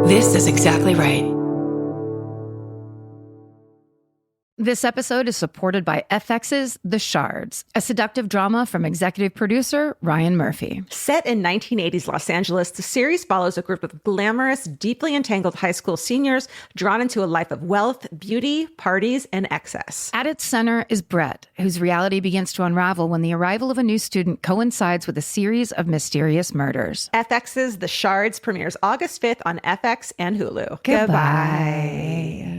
This is exactly right. This episode is supported by FX's The Shards, a seductive drama from executive producer Ryan Murphy. Set in 1980s Los Angeles, the series follows a group of glamorous, deeply entangled high school seniors drawn into a life of wealth, beauty, parties, and excess. At its center is Brett, whose reality begins to unravel when the arrival of a new student coincides with a series of mysterious murders. FX's The Shards premieres August 5th on FX and Hulu. Goodbye.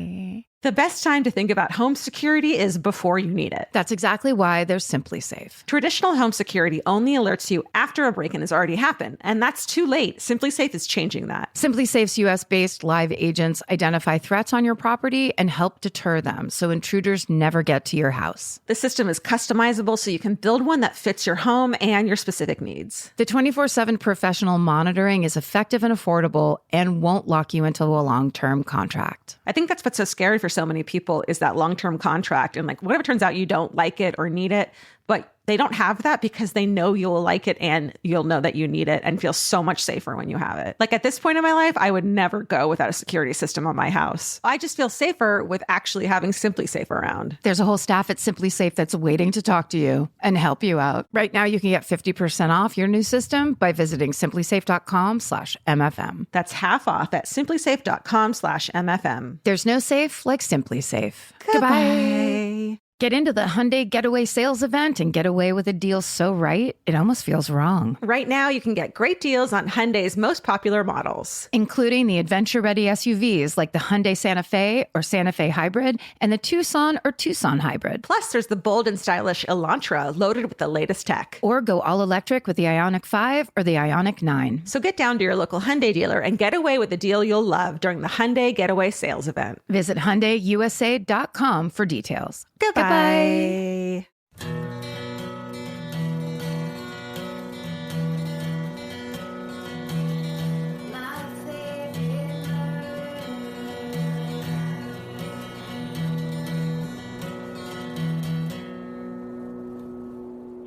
The best time to think about home security is before you need it. That's exactly why there's Simply Safe. Traditional home security only alerts you after a break-in has already happened, and that's too late. Simply Safe is changing that. Simply Safe's US-based live agents identify threats on your property and help deter them so intruders never get to your house. The system is customizable so you can build one that fits your home and your specific needs. The 24/7 professional monitoring is effective and affordable and won't lock you into a long-term contract. I think that's what's so scary for so many people is that long-term contract. And like, whatever turns out you don't like it or need it, but they don't have that because they know you'll like it and you'll know that you need it and feel so much safer when you have it. Like at this point in my life, I would never go without a security system on my house. I just feel safer with actually having Simply Safe around. There's a whole staff at Simply Safe that's waiting to talk to you and help you out. Right now, you can get 50% off your new system by visiting simplysafe.com/MFM. That's half off at simplysafe.com/MFM. There's no safe like Simply Safe. Goodbye. Get into the Hyundai Getaway Sales Event and get away with a deal so right, it almost feels wrong. Right now, you can get great deals on Hyundai's most popular models, including the adventure-ready SUVs like the Hyundai Santa Fe or Santa Fe Hybrid and the Tucson or Tucson Hybrid. Plus, there's the bold and stylish Elantra loaded with the latest tech. Or go all-electric with the Ioniq 5 or the Ioniq 9. So get down to your local Hyundai dealer and get away with a deal you'll love during the Hyundai Getaway Sales Event. Visit HyundaiUSA.com for details. Goodbye.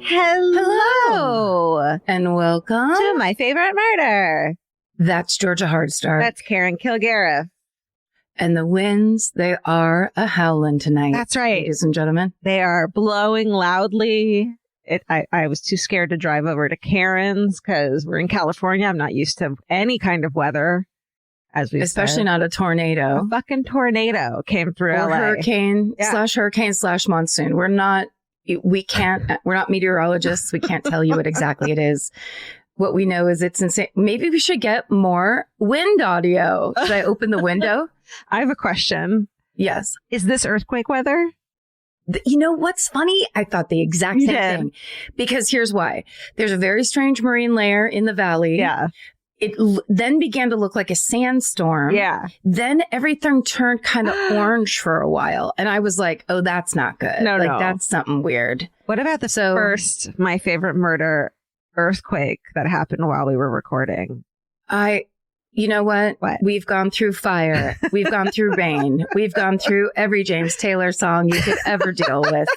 Hello. And welcome to My Favorite Murder. That's Georgia Hardstark. That's Karen Kilgariff. And the winds, they are a howling tonight. That's right. Ladies and gentlemen. They are blowing loudly. I was too scared to drive over to Karen's because we're in California. I'm not used to any kind of weather, as we Especially not a tornado. A fucking tornado came through or LA. Hurricane / monsoon. We're not meteorologists. We can't tell you what exactly it is. What we know is it's insane. Maybe we should get more wind audio. Should I open the window? I have a question. Yes. Is this earthquake weather? You know what's funny? I thought the exact same thing. Because here's why. There's a very strange marine layer in the valley. Yeah. It then began to look like a sandstorm. Yeah. Then everything turned kind of orange for a while. And I was like, oh, that's not good. No. That's something weird. What about the first My Favorite Murder earthquake that happened while we were recording? You know what? We've gone through fire. We've gone through rain. We've gone through every James Taylor song you could ever deal with.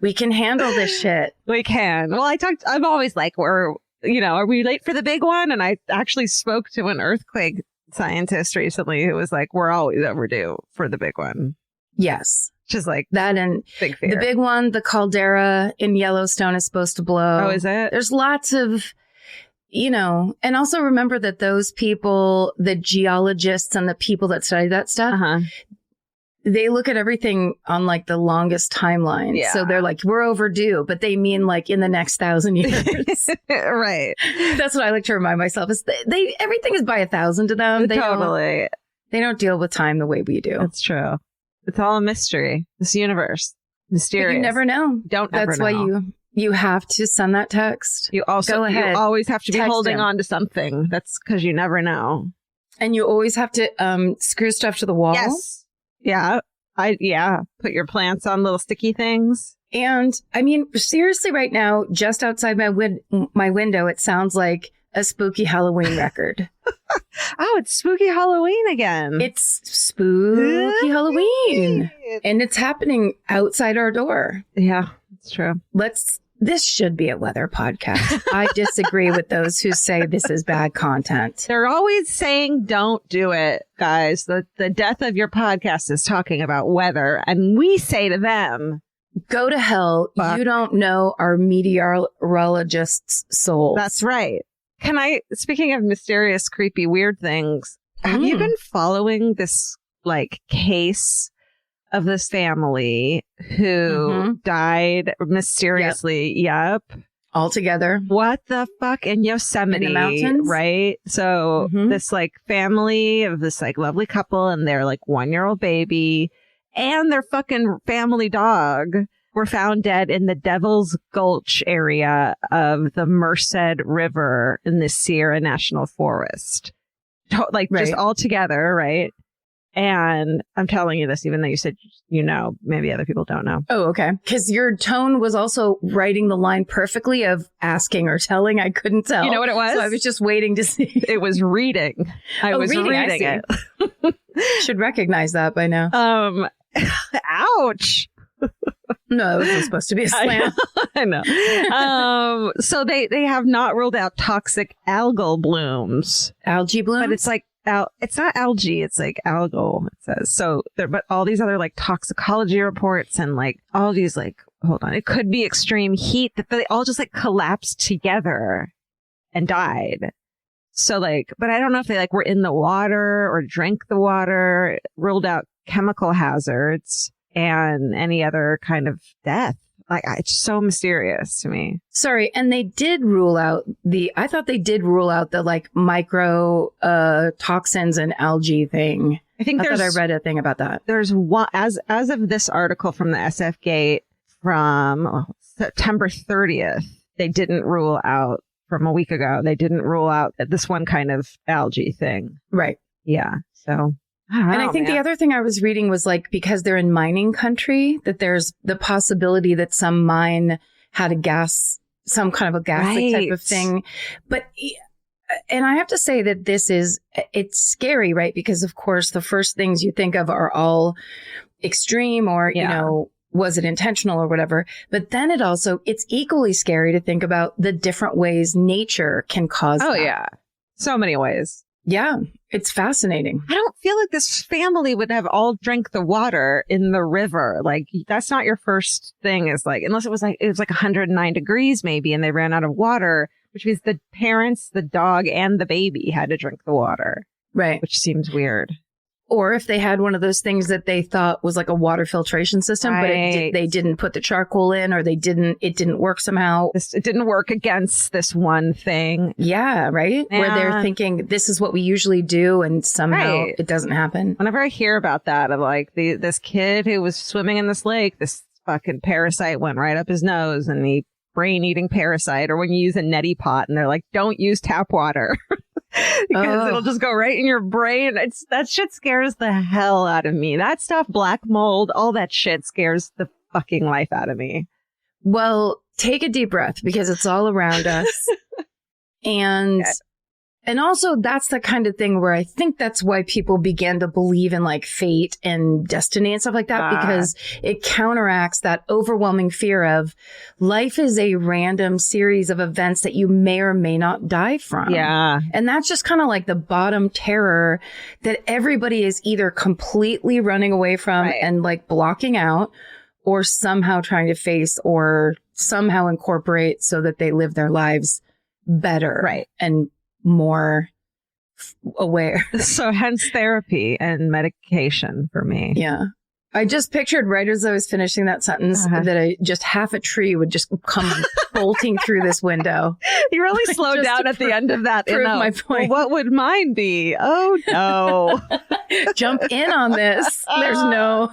We can handle this shit. We can. Well, I'm always like, are we late for the big one? And I actually spoke to an earthquake scientist recently who was like, we're always overdue for the big one. Yes. Just like that. And big fear. The big one, the caldera in Yellowstone is supposed to blow. Oh, is it? There's lots of, and also remember that those people, the geologists and the people that study that stuff, they look at everything on like the longest timeline. Yeah. So they're like, we're overdue, but they mean like in the next 1,000 years. Right. That's what I like to remind myself is everything is by 1,000 to them. They don't deal with time the way we do. That's true. It's all a mystery. This universe. Mysterious. But you never know. That's why you have to send that text. You also go ahead. You always have to be holding on to something. That's because you never know. And you always have to screw stuff to the wall. Yes. Yeah. Put your plants on little sticky things. And I mean, seriously, right now, just outside my window, it sounds like a spooky Halloween record. Oh, it's spooky Halloween again. It's spooky Halloween. And it's happening outside our door. Yeah, it's true. Let's This should be a weather podcast. I disagree with those who say this is bad content. They're always saying don't do it, guys. The death of your podcast is talking about weather. And we say to them, go to hell. Fuck. You don't know our meteorologists' souls. That's right. Speaking of mysterious, creepy, weird things, have you been following this case of this family who died mysteriously? Yep. All together. What the fuck? In Yosemite, in the mountains, right? So this family of this lovely couple and their 1-year-old baby and their fucking family dog were found dead in the Devil's Gulch area of the Merced River in the Sierra National Forest. Just all together, right? And I'm telling you this, even though you said, maybe other people don't know. Oh, okay. Because your tone was also writing the line perfectly of asking or telling. I couldn't tell. You know what it was? So I was just waiting to see. It was reading. I was reading it. Should recognize that by now. Ouch. No, it wasn't supposed to be a slam. I know. So they have not ruled out toxic algal blooms. Algae blooms? But it's it's not algae, it's algal, it says. So but all these other toxicology reports and all these hold on, it could be extreme heat that they all just collapsed together and died. So but I don't know if they were in the water or drank the water, ruled out chemical hazards and any other kind of death. It's so mysterious to me. Sorry. And they did rule out I thought they did rule out the micro toxins and algae thing. I thought I read a thing about that. There's one, as of this article from the SF Gate from September 30th, they didn't rule out, from a week ago, they didn't rule out this one kind of algae thing. Right. Yeah. So. I think the other thing I was reading was because they're in mining country, that there's the possibility that some mine had some kind of a gas type of thing. And I have to say that it's scary, right? Because of course, the first things you think of are all extreme or, was it intentional or whatever? But then it's equally scary to think about the different ways nature can cause that. Yeah. So many ways. Yeah, it's fascinating. I don't feel like this family would have all drank the water in the river. That's not your first thing unless it was 109 degrees maybe and they ran out of water, which means the parents, the dog and the baby had to drink the water. Right. Which seems weird. Or if they had one of those things that they thought was a water filtration system, but they didn't put the charcoal in, or it didn't work somehow. It didn't work against this one thing. Yeah, right? Yeah. Where they're thinking, this is what we usually do, and somehow it doesn't happen. Whenever I hear about that, of this kid who was swimming in this lake, this fucking parasite went right up his nose, and the brain-eating parasite, or when you use a neti pot, and they're don't use tap water. Because it'll just go right in your brain. That shit scares the hell out of me. That stuff, black mold, all that shit scares the fucking life out of me. Well, take a deep breath because it's all around us. And also that's the kind of thing where I think that's why people began to believe in fate and destiny and stuff like that, because it counteracts that overwhelming fear of life is a random series of events that you may or may not die from. Yeah. And that's just kind of the bottom terror that everybody is either completely running away from and blocking out, or somehow trying to face or somehow incorporate so that they live their lives better. Right. And more aware. So hence therapy and medication for me. Yeah. I just pictured right as I was finishing that sentence that half a tree would just come bolting through this window. You really slowed down at the end of that. Prove my point. Well, what would mine be? Oh, no. Jump in on this. There's no...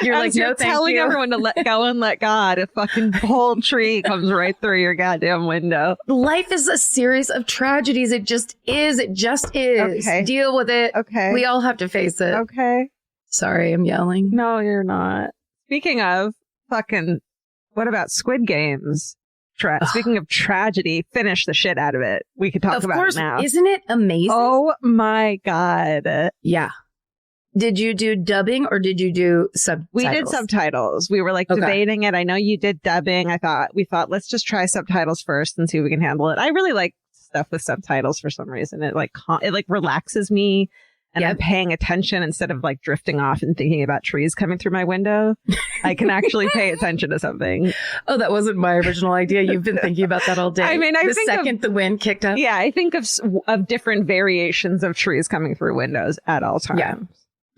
You're no, thank telling everyone to let go and let God. A fucking whole tree comes right through your goddamn window. Life is a series of tragedies. It just is. It just is. Okay. Deal with it. Okay. We all have to face it. Okay. Sorry, I'm yelling. No, you're not. Speaking of what about Squid Games? Speaking of tragedy, finish the shit out of it. We could talk about it now. Isn't it amazing? Oh my God. Yeah. Did you do dubbing or did you do subtitles? We did subtitles. We were like debating it. I know you did dubbing. We thought let's just try subtitles first and see if we can handle it. I really like stuff with subtitles for some reason. It relaxes me. And I'm paying attention instead of like drifting off and thinking about trees coming through my window. I can actually pay attention to something. Oh, that wasn't my original idea. You've been thinking about that all day. I mean, the second the wind kicked up. Yeah, I think of different variations of trees coming through windows at all times.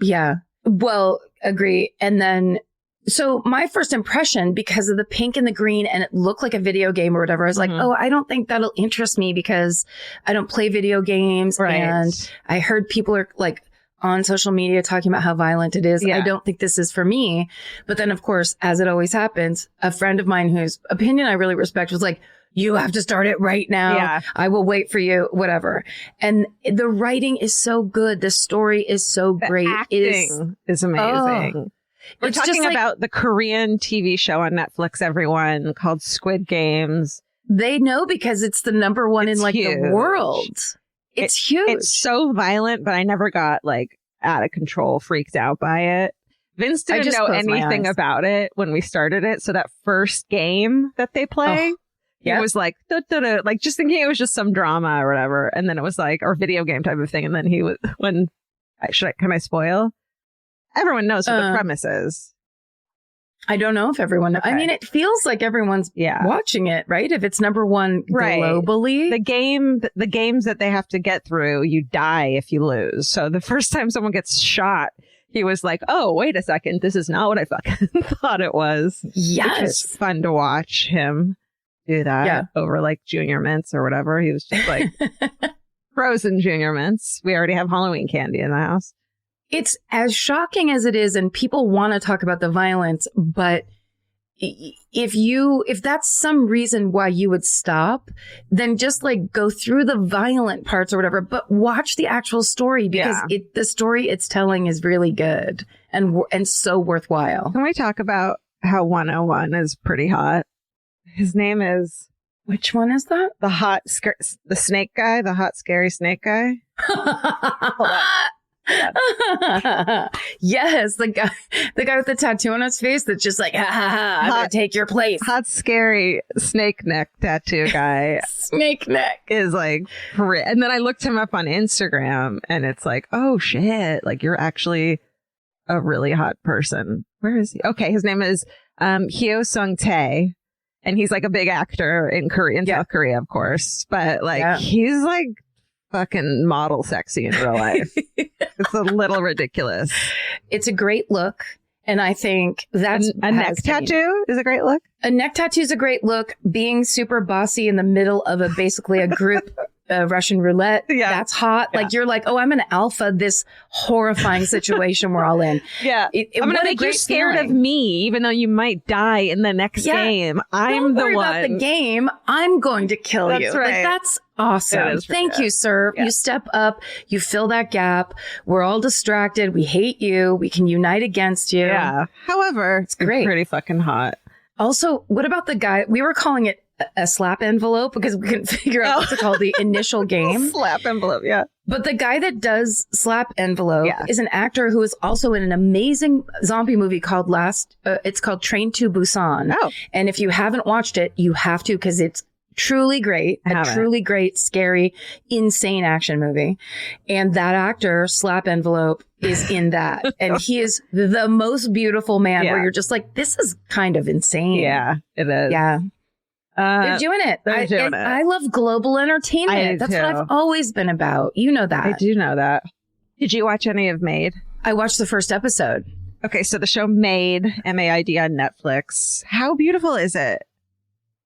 Yeah. Well, agree. And then, so my first impression, because of the pink and the green, and it looked like a video game or whatever, I was like, oh, I don't think that'll interest me because I don't play video games. Right. And I heard people are like on social media talking about how violent it is. Yeah. I don't think this is for me. But then, of course, as it always happens, a friend of mine whose opinion I really respect was like, you have to start it right now. Yeah. I will wait for you, whatever. And the writing is so good. The story is so great. Acting is amazing. Oh. We're talking about the Korean TV show on Netflix, everyone, called Squid Games. They know because it's the number one in like huge. The world. It's huge. It's so violent, but I never got like out of control, freaked out by it. Vince didn't know anything about it when we started it. So that first game that they play, it was like, like just thinking it was just some drama or whatever. And then it was like, or video game type of thing. And then he was, can I spoil? Everyone knows what the premise is. I don't know if everyone knows. Okay. I mean, it feels like everyone's watching it, right? If it's number one globally. The games that they have to get through, you die if you lose. So the first time someone gets shot, he was like, oh, wait a second. This is not what I fucking thought it was. Yes. It's fun to watch him do that over like Junior Mints or whatever. He was just like frozen Junior Mints. We already have Halloween candy in the house. It's as shocking as it is, and people want to talk about the violence, but if that's some reason why you would stop, then just like go through the violent parts or whatever, but watch the actual story because the story it's telling is really good and so worthwhile. Can we talk about how 101 is pretty hot? His name is... Which one is that? The snake guy, the hot, scary snake guy. Hold on. Yes, the guy with the tattoo on his face that's just like, ha ha ha, I'm gonna take your place. Hot, scary snake neck tattoo guy. Snake neck is like, and then I looked him up on Instagram and it's like, oh shit, like you're actually a really hot person. Where is he? Okay, his name is Hyo Sung-tae, and he's like a big actor in South Korea, of course, but like he's like fucking model sexy in real life. It's a little ridiculous. It's a great look. And I think that's a neck tattoo is a great look. A neck tattoo is a great look. Being super bossy in the middle of basically a group Russian roulette. Yeah. That's hot. Yeah. Like you're like, oh, I'm an alpha, this horrifying situation we're all in. Yeah. I'm going to make you scared of me, even though you might die in the next game. I'm the one. Don't worry about the game. I'm going to kill you. That's right. Like, that's awesome. Thank you, sir. Yeah. You step up. You fill that gap. We're all distracted. We hate you. We can unite against you. Yeah. However, it's great. Pretty fucking hot. Also, what about the guy? We were calling it a slap envelope because we couldn't figure out what to call the initial game. Slap envelope, yeah. But the guy that does slap envelope is an actor who is also in an amazing zombie movie called it's called Train to Busan. Oh. And if you haven't watched it, you have to because it's truly great. Truly great, scary, insane action movie. And that actor, Slap Envelope, is in that. And he is the most beautiful man where you're just like, this is kind of insane. Yeah, it is. Yeah. They're doing it. I love global entertainment. That's what I've always been about. You know that. I do know that. Did you watch any of Maid? I watched the first episode. Okay, so the show Maid, M-A-I-D on Netflix. How beautiful is it?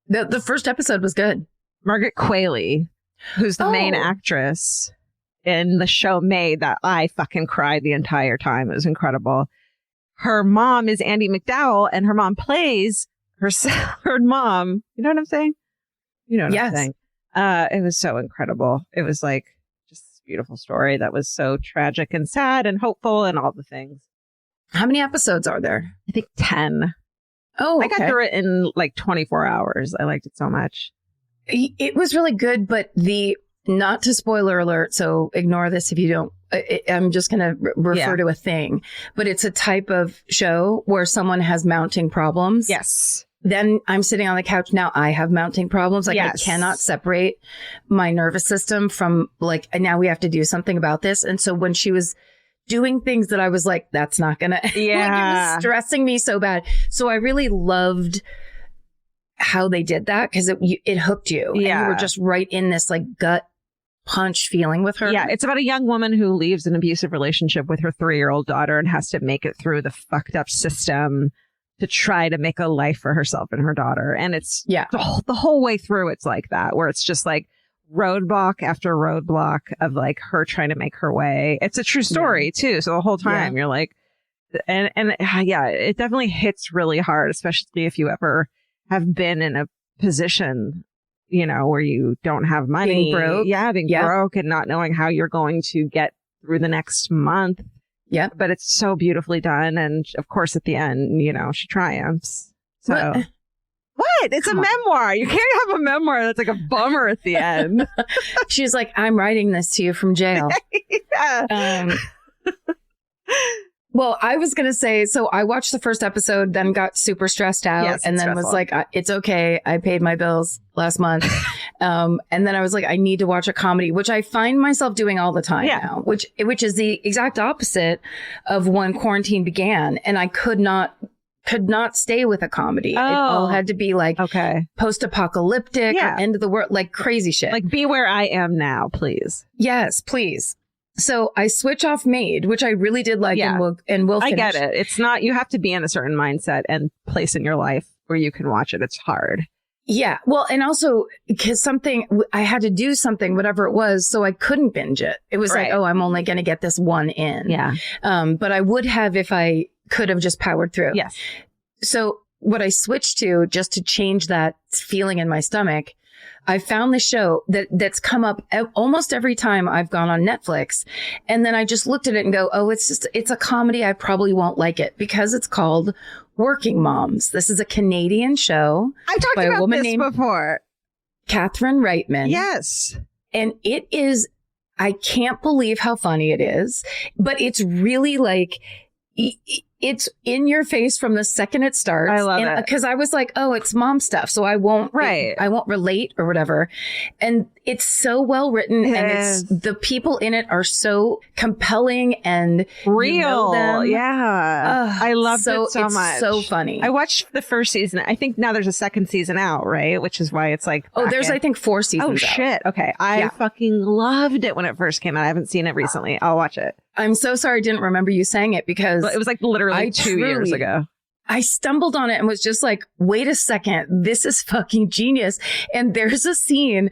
The first episode was good. Margaret Qualley, who's the main actress in the show Maid, that I fucking cried the entire time. It was incredible. Her mom is Andie MacDowell, and her mom plays her mom. You know what I'm saying? You know what I'm saying? It was so incredible. It was like just this beautiful story that was so tragic and sad and hopeful and all the things. How many episodes are there? I think 10. Oh, okay. I got through it in like 24 hours. I liked it so much. It was really good, but the not to spoiler alert, so ignore this if you don't. I'm just going to refer to a thing, but it's a type of show where someone has mounting problems. Yes. Then I'm sitting on the couch. Now I have mounting problems. Like Yes. I cannot separate my nervous system from like, now we have to do something about this. And so when she was doing things that I was like, that's not going to, like, it was stressing me so bad. So I really loved how they did that because it hooked you. Yeah. And you were just right in this like gut punch feeling with her. Yeah, it's about a young woman who leaves an abusive relationship with her 3-year-old daughter and has to make it through the fucked up system to try to make a life for herself and her daughter. And it's the whole way through, it's like that, where it's just like roadblock after roadblock of like her trying to make her way. It's a true story too. So the whole time you're like, and it definitely hits really hard, especially if you ever have been in a position, you know, where you don't have money. Being broke. Being broke and not knowing how you're going to get through the next month. Yeah. But it's so beautifully done. And of course, at the end, you know, she triumphs. So what? It's a memoir. You can't have a memoir that's like a bummer at the end. She's like, I'm writing this to you from jail. Well, I was going to say, so I watched the first episode, then got super stressed out and then was like, it's okay. I paid my bills last month. And then I was like, I need to watch a comedy, which I find myself doing all the time now, which is the exact opposite of when quarantine began. And I could not stay with a comedy. It all had to be like post-apocalyptic or end of the world, like crazy shit. Like Be Where I Am Now, please. Yes, please. So I switch off Made, which I really did like and will finish. I get it. It's not, you have to be in a certain mindset and place in your life where you can watch it. It's hard. Yeah. Well, and also because I had to do something, whatever it was, so I couldn't binge it. It was like, oh, I'm only going to get this one in. Yeah. But I would have if I could have just powered through. Yes. So what I switched to just to change that feeling in my stomach, I found the show that's come up almost every time I've gone on Netflix. And then I just looked at it and go, oh, it's a comedy. I probably won't like it because it's called Working Moms. This is a Canadian show. I've talked by about a woman this named before. Catherine Reitman. Yes. And it is, I can't believe how funny it is, but it's really like, it's in your face from the second it starts. I love it. Because I was like, oh, it's mom stuff. So I won't relate or whatever. And it's so well written. And the people in it are so compelling and real. You know them. Yeah. I loved it so much. It's so funny. I watched the first season. I think now there's a second season out, right? Which is why it's like, there's I think 4 seasons. Oh shit. Okay. I fucking loved it when it first came out. I haven't seen it recently. I'll watch it. I'm so sorry I didn't remember you saying it because it was like literally 2 years ago. I stumbled on it and was just like, wait a second, this is fucking genius. And there's a scene,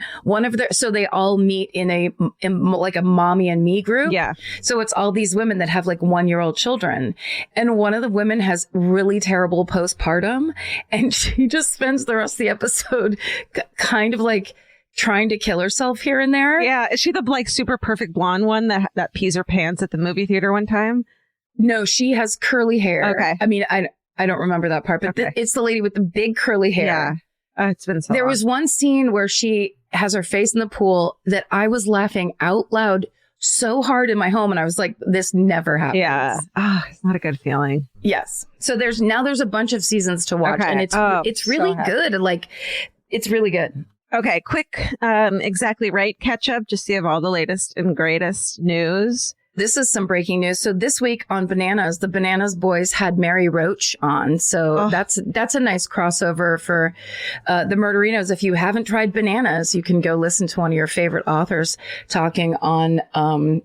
so they all meet in like a mommy and me group. Yeah. So it's all these women that have like 1-year-old children. And one of the women has really terrible postpartum. And she just spends the rest of the episode kind of like trying to kill herself here and there. Yeah. Is she the like super perfect blonde one that pees her pants at the movie theater one time? No, she has curly hair. Okay. I mean, I don't remember that part, but it's the lady with the big curly hair. Yeah. It's been so There long. was one scene where she has her face in the pool that I was laughing out loud so hard in my home. And I was like, this never happens. Yeah. It's not a good feeling. Yes. So there's a bunch of seasons to watch and it's really good. Like, it's really good. Okay. Quick, exactly right. Catch up. Just so you have all the latest and greatest news. This is some breaking news. So this week on Bananas, the Bananas boys had Mary Roach on. So that's a nice crossover for the Murderinos. If you haven't tried Bananas, you can go listen to one of your favorite authors talking on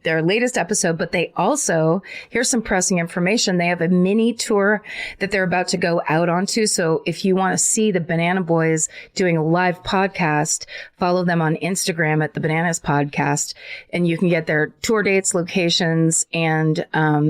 their latest episode. But they also, here's some pressing information. They have a mini tour that they're about to go out onto. So if you want to see the Banana Boys doing a live podcast, follow them on Instagram at the Bananas Podcast, and you can get their tour dates, locations, and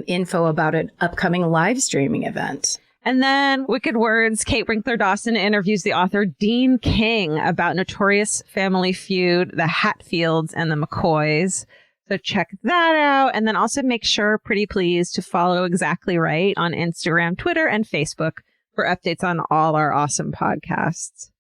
info about an upcoming live streaming event. And then Wicked Words, Kate Winkler-Dawson interviews the author Dean King about Notorious Family Feud, the Hatfields and the McCoys. So check that out. And then also make sure, pretty please, to follow Exactly Right on Instagram, Twitter, and Facebook for updates on all our awesome podcasts.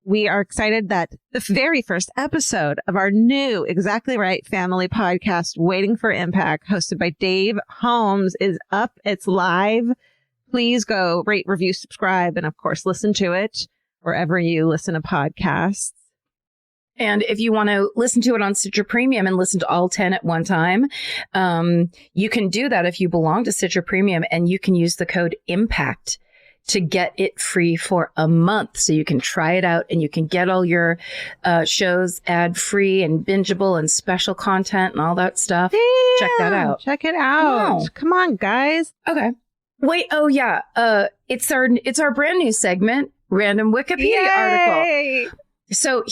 we are excited that the very first episode of our new Exactly Right family podcast, Waiting for Impact, hosted by Dave Holmes, is up. It's live. Please go rate, review, subscribe, and of course, listen to it wherever you listen to podcasts. And if you want to listen to it on Stitcher Premium and listen to all 10 at one time, you can do that if you belong to Stitcher Premium, and you can use the code IMPACT to get it free for a month. So you can try it out and you can get all your shows ad-free and bingeable and special content and all that stuff. Yeah, check that out. Check it out. Come on, guys. Okay. Wait. Oh, yeah. It's our brand new segment, Random Wikipedia Article. So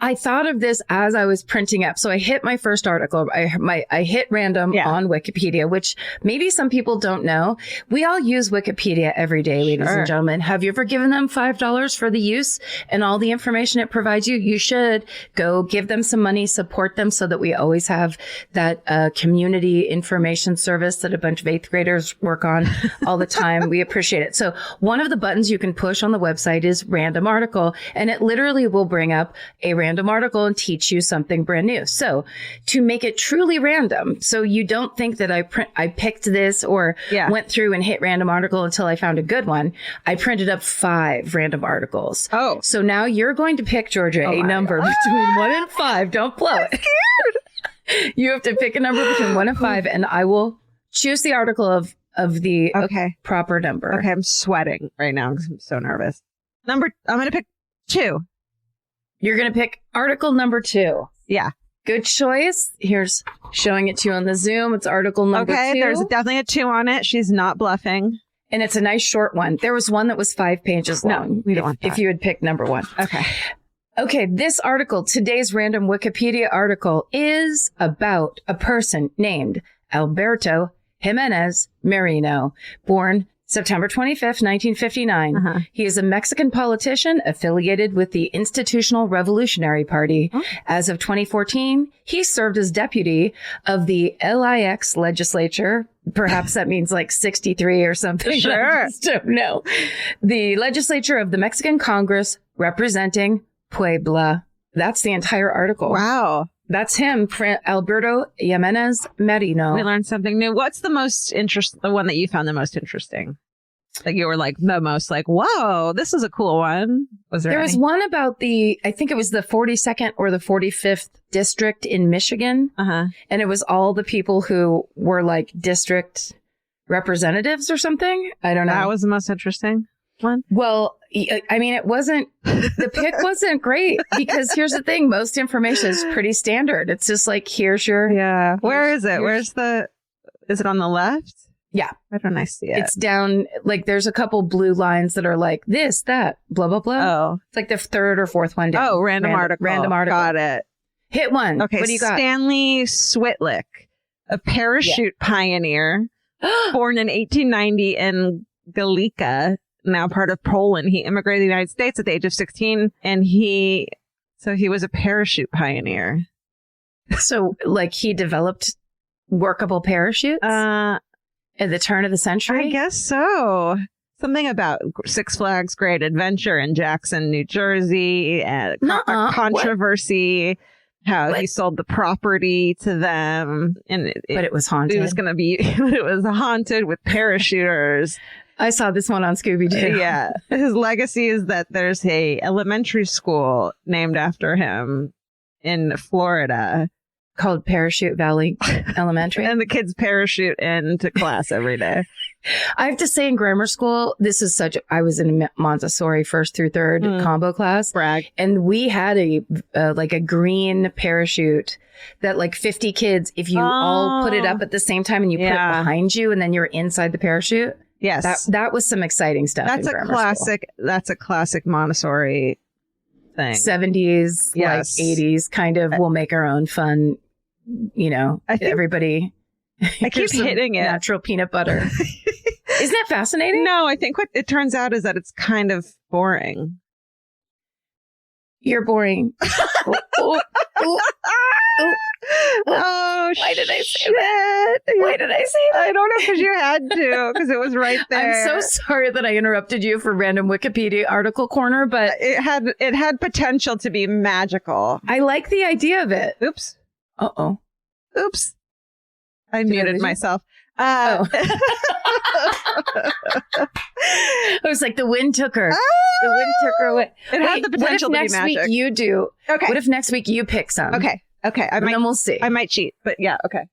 I thought of this as I was printing up. So I hit my first article. I hit random on Wikipedia, which maybe some people don't know. We all use Wikipedia every day, ladies and gentlemen. Have you ever given them $5 for the use and all the information it provides you? You should go give them some money, support them, so that we always have that community information service that a bunch of 8th graders work on all the time. We appreciate it. So one of the buttons you can push on the website is Random Article, and it literally will bring up a random article and teach you something brand new. So to make it truly random, so you don't think that I picked this or went through and hit random article until I found a good one, I printed up 5 random articles. Oh. So now you're going to pick, Georgia, a number between 1 and 5. Don't blow it. Scared. You have to pick a number between 1 and 5, and I will choose the article of the proper number. Okay, I'm sweating right now because I'm so nervous. I'm going to pick 2. You're going to pick article number 2. Yeah. Good choice. Here's showing it to you on the Zoom. It's article number 2. Okay, there's definitely a 2 on it. She's not bluffing. And it's a nice short one. There was one that was 5 pages long. No, we don't want that. If you had picked number 1. Okay. Okay, this article, today's random Wikipedia article, is about a person named Alberto Jimenez Merino, born September 25th, 1959. He is a Mexican politician affiliated with the Institutional Revolutionary Party. As of 2014, he served as deputy of the LIX legislature. Perhaps that means like 63 or something. Sure. I just don't know. The legislature of the Mexican Congress representing Puebla. That's the entire article. Wow. That's him, Alberto Jimenez Merino. We learned something new. What's the one that you found the most interesting? Like you were like the most like, whoa, this is a cool one. There was one about I think it was the 42nd or the 45th district in Michigan. And it was all the people who were like district representatives or something. I don't know. That was the most interesting one. Well, I mean, the pick wasn't great because here's the thing. Most information is pretty standard. It's just like, here's your. Yeah. Where is it? Is it on the left? Yeah. Why don't I see it? It's down, like there's a couple blue lines that are like this, that, blah, blah, blah. Oh. It's like the 3rd or 4th one down. Oh, random article. Got it. Hit one. Okay. What do you got? Stanley Switlick, a parachute pioneer, born in 1890 in Galicia, now part of Poland. He immigrated to the United States at the age of 16, and he was a parachute pioneer. So like he developed workable parachutes? At the turn of the century? I guess so. Something about Six Flags Great Adventure in Jackson, New Jersey, and controversy, how he sold the property to them. But it was haunted. It was haunted with parachuters. I saw this one on Scooby-Doo. Yeah. His legacy is that there's a elementary school named after him in Florida. Called Parachute Valley Elementary. And the kids parachute into class every day. I have to say, in grammar school, I was in Montessori 1st through 3rd combo class. Brag. And we had a green parachute that like 50 kids, if you all put it up at the same time and you put it behind you and then you're inside the parachute. Yes. That was some exciting stuff. That's a classic Montessori thing. 70s, like 80s, kind of, we'll make our own fun, everybody. I keep hitting it. Natural peanut butter. Isn't that fascinating? No, I think what it turns out is that it's kind of boring. You're boring. Oh, Why did I say shit. that? Why did I say that? I don't know, because you had to, because it was right there. I'm so sorry that I interrupted you for random Wikipedia article corner, but it had potential to be magical. I like the idea of it. Oops. Uh-oh. Oops. I muted myself. I was like, the wind took her. The wind took her away. It had the potential to be magic. What if next week you do? Okay. What if next week you pick some? Okay. And then we'll see. I might cheat, but yeah. Okay.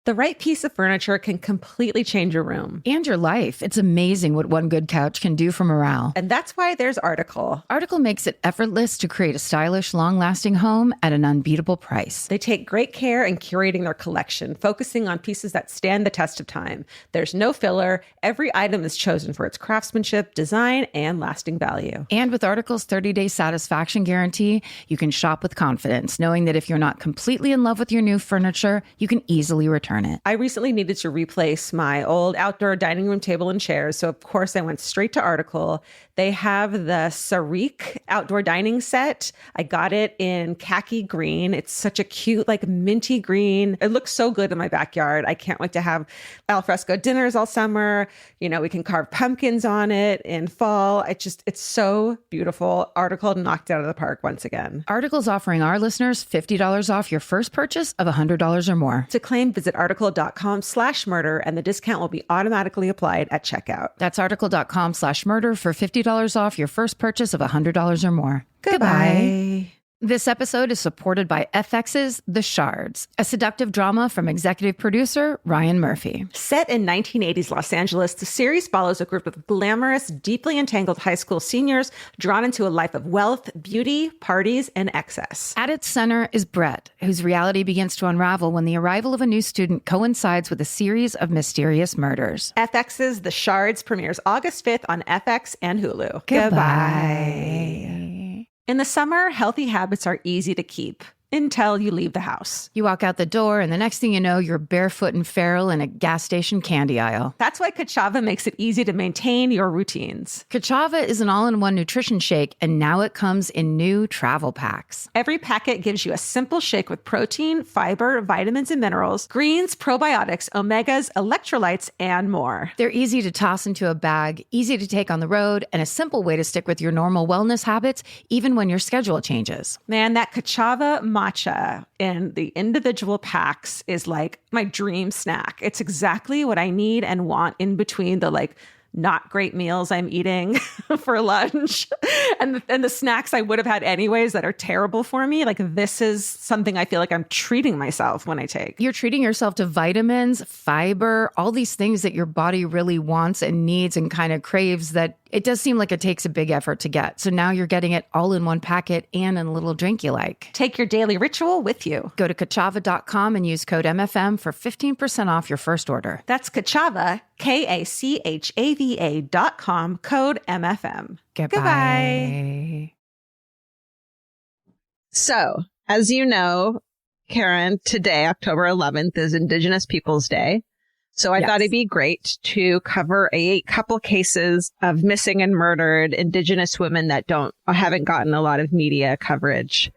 The right piece of furniture can completely change your room. And your life. It's amazing what one good couch can do for morale. And that's why there's Article. Article makes it effortless to create a stylish, long-lasting home at an unbeatable price. They take great care in curating their collection, focusing on pieces that stand the test of time. There's no filler. Every item is chosen for its craftsmanship, design, and lasting value. And with Article's 30-day satisfaction guarantee, you can shop with confidence, knowing that if you're not completely in love with your new furniture, you can easily return it. I recently needed to replace my old outdoor dining room table and chairs, so of course I went straight to Article. They have the Sarik outdoor dining set. I got it in khaki green. It's such a cute, like minty green. It looks so good in my backyard. I can't wait to have alfresco dinners all summer. You know, we can carve pumpkins on it in fall. It's so beautiful. Article knocked it out of the park once again. Article's offering our listeners $50 off your first purchase of $100 or more. To claim, visit article.com/murder, and the discount will be automatically applied at checkout. That's article.com/murder for $50 off your first purchase of $100 or more. Goodbye. This episode is supported by FX's The Shards, a seductive drama from executive producer Ryan Murphy. Set in 1980s Los Angeles, the series follows a group of glamorous, deeply entangled high school seniors drawn into a life of wealth, beauty, parties, and excess. At its center is Brett, whose reality begins to unravel when the arrival of a new student coincides with a series of mysterious murders. FX's The Shards premieres August 5th on FX and Hulu. Goodbye. In the summer, healthy habits are easy to keep until you leave the house. You walk out the door, and the next thing you know, you're barefoot and feral in a gas station candy aisle. That's why Kachava makes it easy to maintain your routines. Kachava is an all-in-one nutrition shake, and now it comes in new travel packs. Every packet gives you a simple shake with protein, fiber, vitamins and minerals, greens, probiotics, omegas, electrolytes, and more. They're easy to toss into a bag, easy to take on the road, and a simple way to stick with your normal wellness habits, even when your schedule changes. Man, that Kachava matcha in the individual packs is like my dream snack. It's exactly what I need and want in between the not great meals I'm eating for lunch and the snacks I would have had anyways that are terrible for me. Like, this is something I feel like I'm treating myself when I take. You're treating yourself to vitamins, fiber, all these things that your body really wants and needs and kind of craves that it does seem like it takes a big effort to get. So now you're getting it all in one packet and in a little drink you like. Take your daily ritual with you. Go to Kachava.com and use code MFM for 15% off your first order. That's Kachava, KACHAVA.com, code MFM. Goodbye. So, as you know, Karen, today, October 11th, is Indigenous Peoples Day. So I thought it'd be great to cover a couple cases of missing and murdered Indigenous women that haven't gotten a lot of media coverage.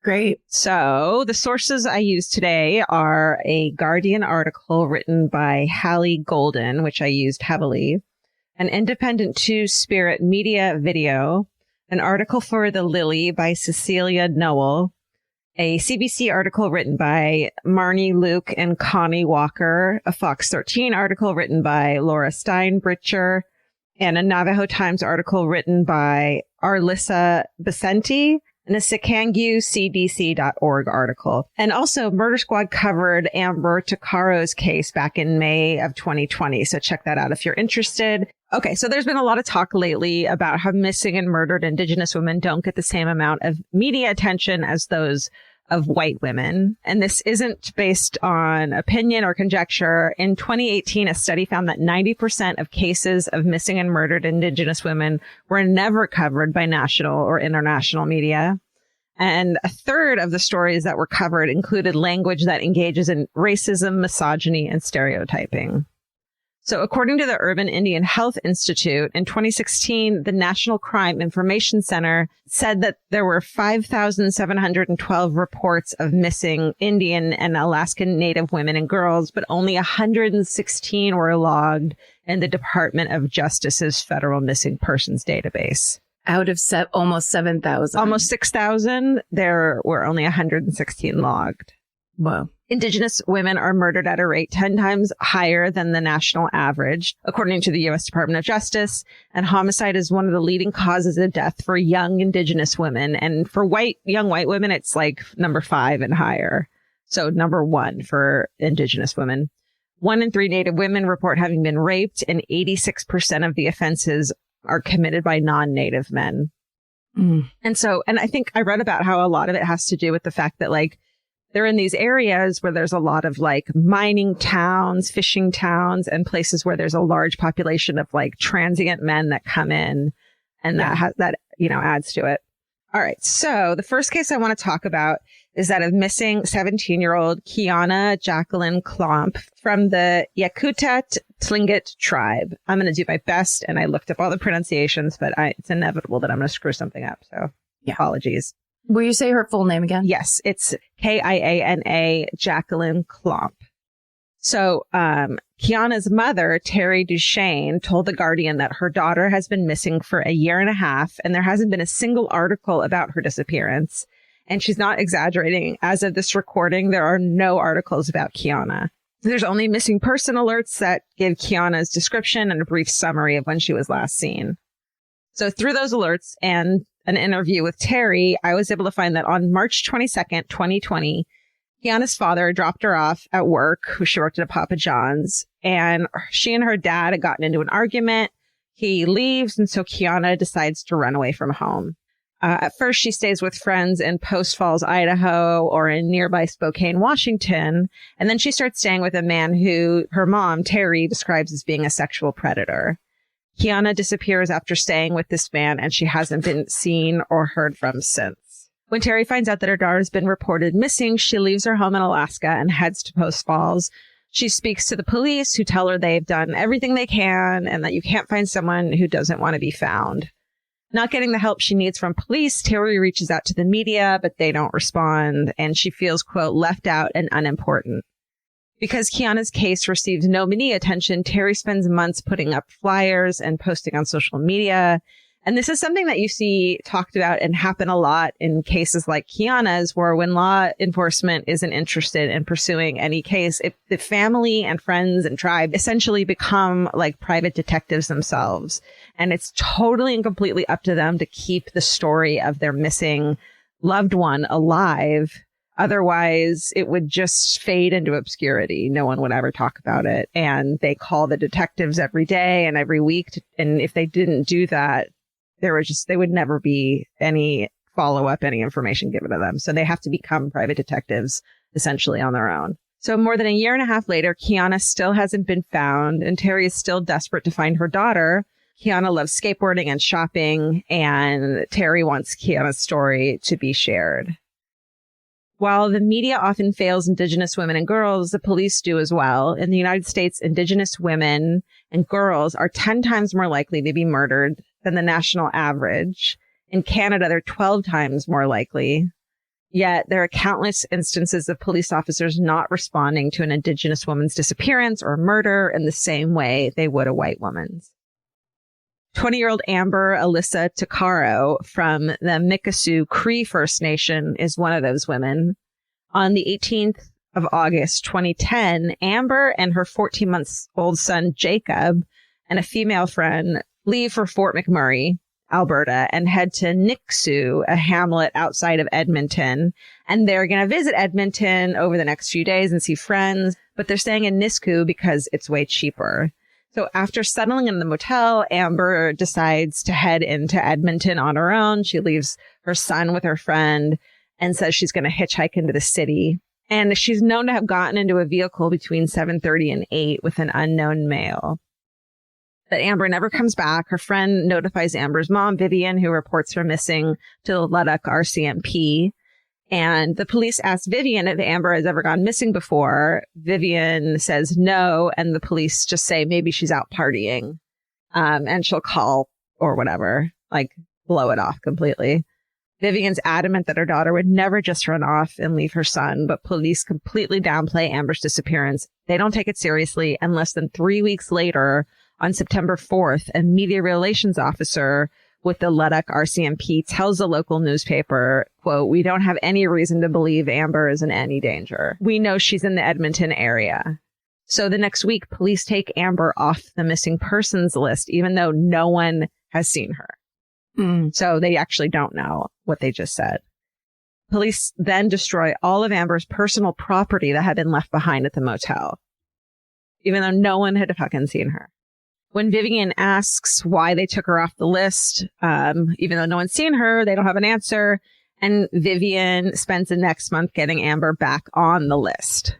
Great. So the sources I use today are a Guardian article written by Hallie Golden, which I used heavily, an Independent Two-Spirit media video, an article for The Lily by Cecilia Noel, a CBC article written by Marnie Luke and Connie Walker, a Fox 13 article written by Laura Steinbritcher, and a Navajo Times article written by Arlissa Becenti, and a SikanguCBC.org article. And also, Murder Squad covered Amber Tuccaro's case back in May of 2020. So check that out if you're interested. Okay, so there's been a lot of talk lately about how missing and murdered Indigenous women don't get the same amount of media attention as those of white women. And this isn't based on opinion or conjecture. In 2018, a study found that 90% of cases of missing and murdered Indigenous women were never covered by national or international media. And a third of the stories that were covered included language that engages in racism, misogyny, and stereotyping. So according to the Urban Indian Health Institute, in 2016, the National Crime Information Center said that there were 5,712 reports of missing Indian and Alaskan Native women and girls, but only 116 were logged in the Department of Justice's Federal Missing Persons database. Out of almost 7,000. Almost 6,000, there were only 116 logged. Wow. Indigenous women are murdered at a rate 10 times higher than the national average, according to the U.S. Department of Justice. And homicide is one of the leading causes of death for young Indigenous women. And for young white women, it's like number 5 and higher. So number 1 for Indigenous women. 1 in 3 Native women report having been raped, and 86% of the offenses are committed by non-Native men. Mm. And I think I read about how a lot of it has to do with the fact that like they're in these areas where there's a lot of like mining towns, fishing towns, and places where there's a large population of like transient men that come in, and that adds to it. All right. So the first case I want to talk about is that of missing 17-year-old Kiana Klomp from the Yakutat Tlingit tribe. I'm going to do my best, and I looked up all the pronunciations, but it's inevitable that I'm going to screw something up. So apologies. Will you say her full name again? Yes, it's Kiana Klomp. So Kiana's mother, Terry Duchesne, told The Guardian that her daughter has been missing for a year and a half, and there hasn't been a single article about her disappearance. And she's not exaggerating. As of this recording, there are no articles about Kiana. There's only missing person alerts that give Kiana's description and a brief summary of when she was last seen. So through those alerts and an interview with Terry, I was able to find that on March 22nd, 2020, Kiana's father dropped her off at work, who she worked at a Papa John's, and she and her dad had gotten into an argument. He leaves, and so Kiana decides to run away from home. At first, she stays with friends in Post Falls, Idaho, or in nearby Spokane, Washington. And then she starts staying with a man who her mom, Terry, describes as being a sexual predator. Kiana disappears after staying with this man, and she hasn't been seen or heard from since. When Terry finds out that her daughter has been reported missing, she leaves her home in Alaska and heads to Post Falls. She speaks to the police, who tell her they've done everything they can and that you can't find someone who doesn't want to be found. Not getting the help she needs from police, Terry reaches out to the media, but they don't respond, and she feels, quote, left out and unimportant. Because Kiana's case receives no media attention, Terry spends months putting up flyers and posting on social media. And this is something that you see talked about and happen a lot in cases like Kiana's, where when law enforcement isn't interested in pursuing any case, the family and friends and tribe essentially become like private detectives themselves. And it's totally and completely up to them to keep the story of their missing loved one alive. Otherwise, it would just fade into obscurity. No one would ever talk about it. And they call the detectives every day and every week. And if they didn't do that, there would never be any follow-up, any information given to them. So they have to become private detectives essentially on their own. So more than a year and a half later, Kiana still hasn't been found, and Terry is still desperate to find her daughter. Kiana loves skateboarding and shopping, and Terry wants Kiana's story to be shared. While the media often fails Indigenous women and girls, the police do as well. In the United States, Indigenous women and girls are 10 times more likely to be murdered than the national average. In Canada, they're 12 times more likely. Yet there are countless instances of police officers not responding to an Indigenous woman's disappearance or murder in the same way they would a white woman's. 20-year-old Amber Alyssa Tuccaro from the Mikisew Cree First Nation is one of those women. On the 18th of August, 2010, Amber and her 14-month-old son, Jacob, and a female friend leave for Fort McMurray, Alberta, and head to Nixu, a hamlet outside of Edmonton. And they're going to visit Edmonton over the next few days and see friends, but they're staying in Nisku because it's way cheaper. So after settling in the motel, Amber decides to head into Edmonton on her own. She leaves her son with her friend and says she's going to hitchhike into the city. And she's known to have gotten into a vehicle between 7:30 and 8 with an unknown male. But Amber never comes back. Her friend notifies Amber's mom, Vivian, who reports her missing to the Leduc RCMP. And the police asked Vivian if Amber has ever gone missing before. Vivian says no. And the police just say maybe she's out partying. And she'll call or whatever, like blow it off completely. Vivian's adamant that her daughter would never just run off and leave her son, but police completely downplay Amber's disappearance. They don't take it seriously. And less than 3 weeks later, on September 4th, a media relations officer with the Leduc RCMP tells the local newspaper, quote, "We don't have any reason to believe Amber is in any danger. We know she's in the Edmonton area." So the next week, police take Amber off the missing persons list, even though no one has seen her. So they actually don't know what they just said. Police then destroy all of Amber's personal property that had been left behind at the motel, even though no one had fucking seen her. When Vivian asks why they took her off the list, even though no one's seen her, they don't have an answer. And Vivian spends the next month getting Amber back on the list.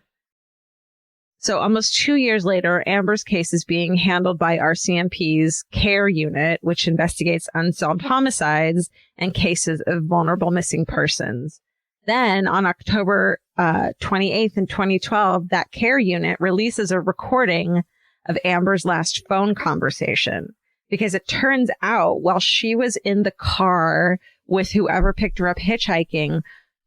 So almost 2 years later, Amber's case is being handled by RCMP's CARE unit, which investigates unsolved homicides and cases of vulnerable missing persons. Then on October 28th in 2012, that CARE unit releases a recording of Amber's last phone conversation, because it turns out while she was in the car with whoever picked her up hitchhiking,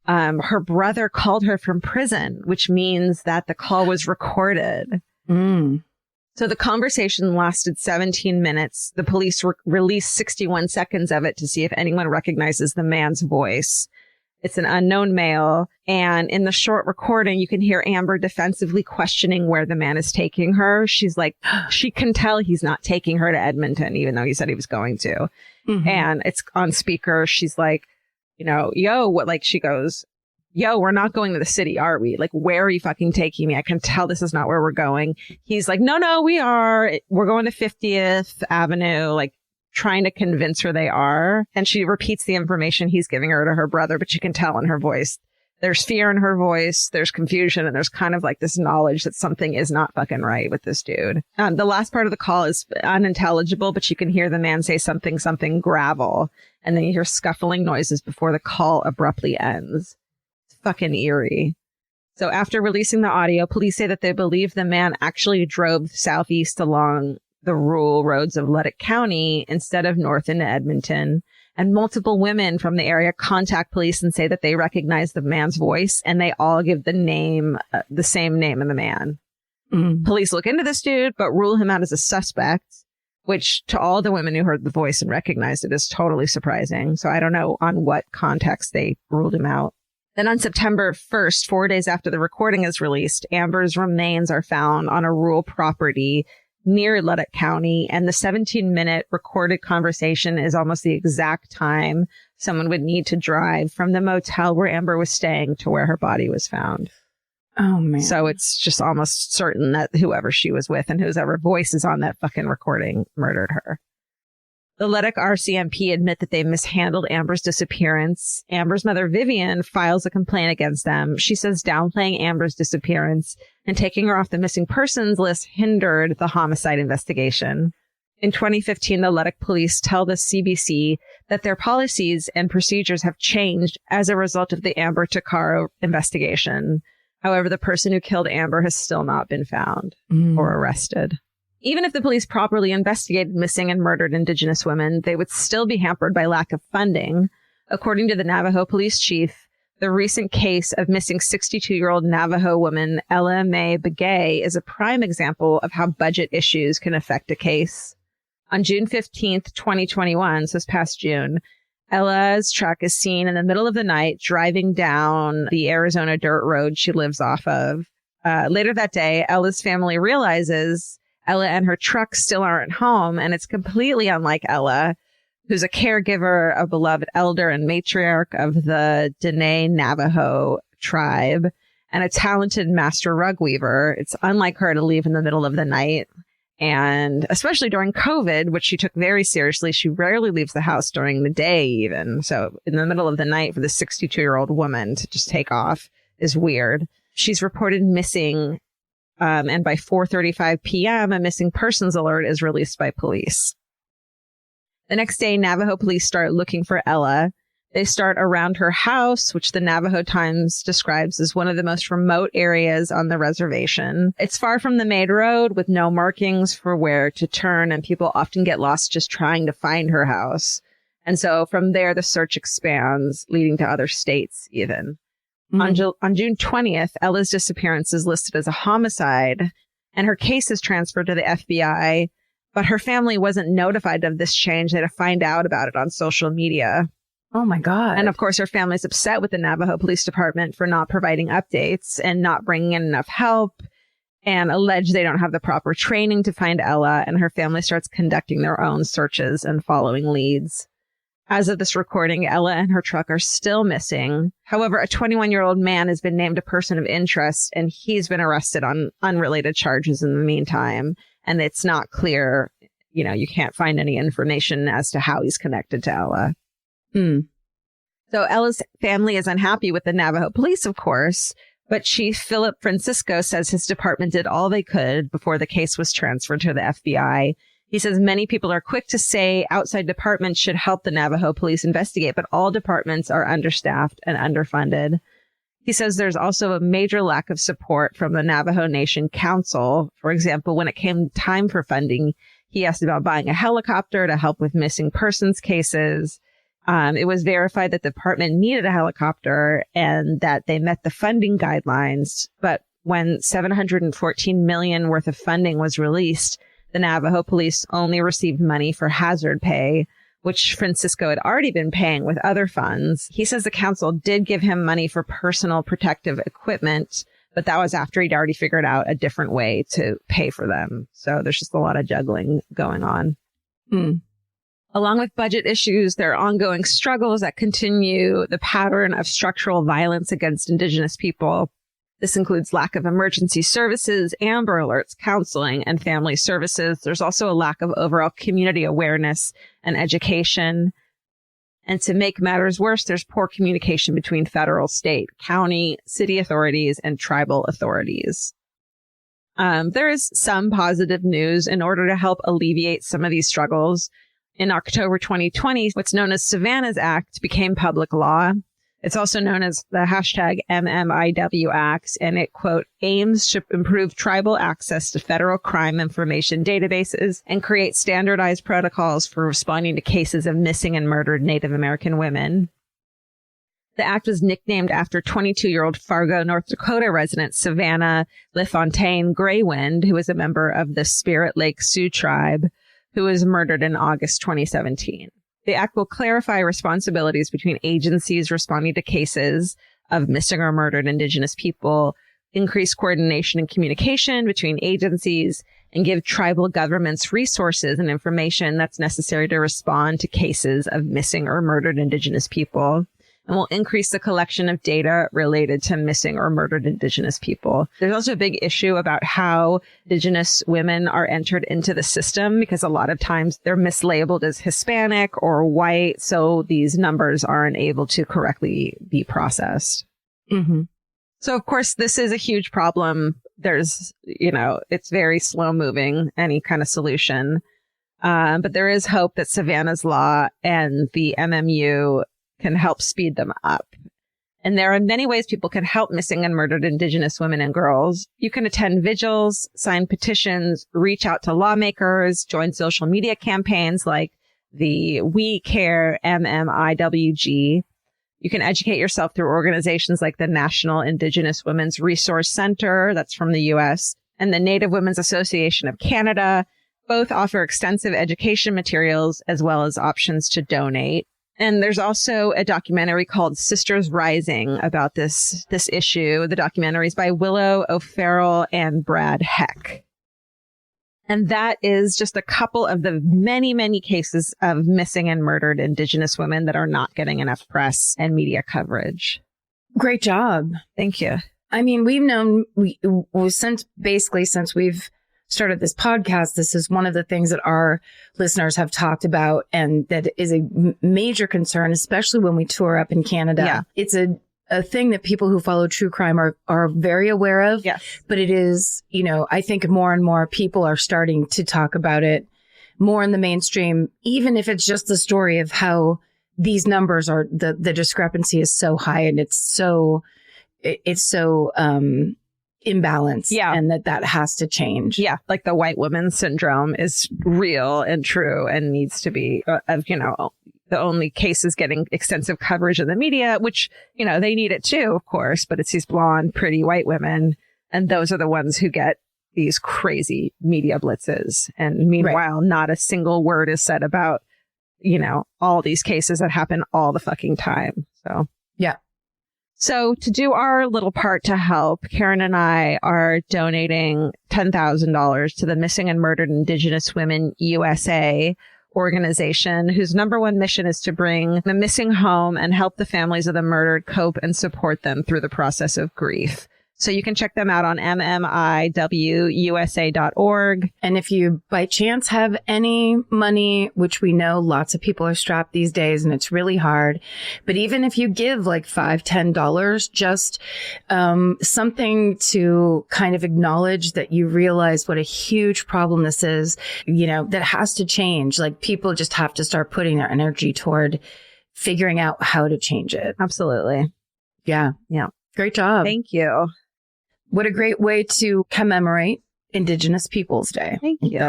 her brother called her from prison, which means that the call was recorded. So the conversation lasted 17 minutes. The police released 61 seconds of it to see if anyone recognizes the man's voice. It's an unknown male. And in the short recording, you can hear Amber defensively questioning where the man is taking her. She's like, she can tell he's not taking her to Edmonton, even though he said he was going to. And it's on speaker. She's like, you know, yo, what, like, she goes, yo, we're not going to the city, are we? Like, where are you fucking taking me? I can tell this is not where we're going. He's like, no, we are. We're going to 50th Avenue. Like, trying to convince her they are. And she repeats the information he's giving her to her brother, but you can tell in her voice. There's fear in her voice. There's confusion. And there's kind of like this knowledge that something is not fucking right with this dude. The last part of the call is unintelligible, but you can hear the man say something gravel. And then you hear scuffling noises before the call abruptly ends. It's fucking eerie. So after releasing the audio, police say that they believe the man actually drove southeast along the rural roads of Leduc County instead of north into Edmonton. And multiple women from the area contact police and say that they recognize the man's voice, and they all give the name, the same name of the man. Police look into this dude, but rule him out as a suspect, which to all the women who heard the voice and recognized it is totally surprising. So I don't know on what context they ruled him out. Then on September 1st, 4 days after the recording is released, Amber's remains are found on a rural property near Leduc County, and the 17-minute recorded conversation is almost the exact time someone would need to drive from the motel where Amber was staying to where her body was found. Oh, man. So it's just almost certain that whoever she was with and whoever voice is on that fucking recording murdered her. The Leduc RCMP admit that they mishandled Amber's disappearance. Amber's mother, Vivian, files a complaint against them. She says downplaying Amber's disappearance and taking her off the missing persons list hindered the homicide investigation. In 2015, the Leduc police tell the CBC that their policies and procedures have changed as a result of the Amber Tuccaro investigation. However, the person who killed Amber has still not been found or arrested. Even if the police properly investigated missing and murdered Indigenous women, they would still be hampered by lack of funding. According to the Navajo police chief, the recent case of missing 62-year-old Navajo woman Ella Mae Begay is a prime example of how budget issues can affect a case. On June 15th, 2021, so this past June, Ella's truck is seen in the middle of the night driving down the Arizona dirt road she lives off of. Later that day, Ella's family realizes Ella and her truck still aren't home, and it's completely unlike Ella, who's a caregiver, a beloved elder and matriarch of the Dene Navajo tribe, and a talented master rug weaver. It's unlike her to leave in the middle of the night. And especially during COVID, which she took very seriously, she rarely leaves the house during the day even. So in the middle of the night for the 62-year-old woman to just take off is weird. She's reported missing. And by 4:35 p.m., a missing persons alert is released by police. The next day, Navajo police start looking for Ella. They start around her house, which the Navajo Times describes as one of the most remote areas on the reservation. It's far from the main road with no markings for where to turn, and people often get lost just trying to find her house. And so from there, the search expands, leading to other states even. Mm-hmm. On June 20th, Ella's disappearance is listed as a homicide, and her case is transferred to the FBI, but her family wasn't notified of this change. They had to find out about it on social media. Oh, my God. And of course, her family's upset with the Navajo Police Department for not providing updates and not bringing in enough help, and allege they don't have the proper training to find Ella. And her family starts conducting their own searches and following leads. As of this recording, Ella and her truck are still missing. However, a 21-year-old man has been named a person of interest, and he's been arrested on unrelated charges in the meantime. And it's not clear, you can't find any information as to how he's connected to Ella. So Ella's family is unhappy with the Navajo police, of course, but Chief Philip Francisco says his department did all they could before the case was transferred to the FBI. He says many people are quick to say outside departments should help the Navajo police investigate, but all departments are understaffed and underfunded. He says there's also a major lack of support from the Navajo Nation Council. For example, when it came time for funding, he asked about buying a helicopter to help with missing persons cases. It was verified that the department needed a helicopter and that they met the funding guidelines. But when $714 million worth of funding was released, the Navajo police only received money for hazard pay, which Francisco had already been paying with other funds. He says the council did give him money for personal protective equipment, but that was after he'd already figured out a different way to pay for them. So there's just a lot of juggling going on. Along with budget issues, there are ongoing struggles that continue the pattern of structural violence against Indigenous people. This includes lack of emergency services, Amber Alerts, counseling, and family services. There's also a lack of overall community awareness and education. And to make matters worse, there's poor communication between federal, state, county, city authorities, and tribal authorities. There is some positive news in order to help alleviate some of these struggles. In October 2020, what's known as Savannah's Act became public law. It's also known as the hashtag MMIW Act, and it, quote, aims to improve tribal access to federal crime information databases and create standardized protocols for responding to cases of missing and murdered Native American women. The act was nicknamed after 22-year-old Fargo, North Dakota resident Savannah LaFontaine Graywind, who was a member of the Spirit Lake Sioux tribe, who was murdered in August 2017. The act will clarify responsibilities between agencies responding to cases of missing or murdered Indigenous people, increase coordination and communication between agencies, and give tribal governments resources and information that's necessary to respond to cases of missing or murdered Indigenous people, and will increase the collection of data related to missing or murdered Indigenous people. There's also a big issue about how Indigenous women are entered into the system, because a lot of times they're mislabeled as Hispanic or white, so these numbers aren't able to correctly be processed. Mm-hmm. So, of course, this is a huge problem. There's, it's very slow moving, any kind of solution. But there is hope that Savannah's Law and the MMU can help speed them up. And there are many ways people can help missing and murdered Indigenous women and girls. You can attend vigils, sign petitions, reach out to lawmakers, join social media campaigns like the We Care MMIWG. You can educate yourself through organizations like the National Indigenous Women's Resource Center, that's from the U.S., and the Native Women's Association of Canada. Both offer extensive education materials as well as options to donate. And there's also a documentary called Sisters Rising about this issue. The documentary is by Willow O'Farrell and Brad Heck. And that is just a couple of the many, many cases of missing and murdered Indigenous women that are not getting enough press and media coverage. Great job. Thank you. I mean, we've known, since we've started this podcast, this is one of the things that our listeners have talked about, and that is a major concern, especially when we tour up in Canada. Yeah. It's a thing that people who follow true crime are very aware of. Yes. But it is, I think more and more people are starting to talk about it more in the mainstream, even if it's just the story of how these numbers are, the discrepancy is so high and it's so imbalanced. Yeah. And that has to change. Yeah. Like the white woman syndrome is real and true and needs to be, the only cases getting extensive coverage in the media, which, they need it too, of course, but it's these blonde, pretty white women. And those are the ones who get these crazy media blitzes. And meanwhile, not a single word is said about, all these cases that happen all the fucking time. So, yeah. So to do our little part to help, Karen and I are donating $10,000 to the Missing and Murdered Indigenous Women USA organization, whose number one mission is to bring the missing home and help the families of the murdered cope and support them through the process of grief. So you can check them out on mmiwusa.org. And if you by chance have any money, which we know lots of people are strapped these days and it's really hard, but even if you give like $5, $10, just something to kind of acknowledge that you realize what a huge problem this is, that has to change. Like people just have to start putting their energy toward figuring out how to change it. Absolutely. Yeah. Yeah. Great job. Thank you. What a great way to commemorate Indigenous Peoples Day. Thank you.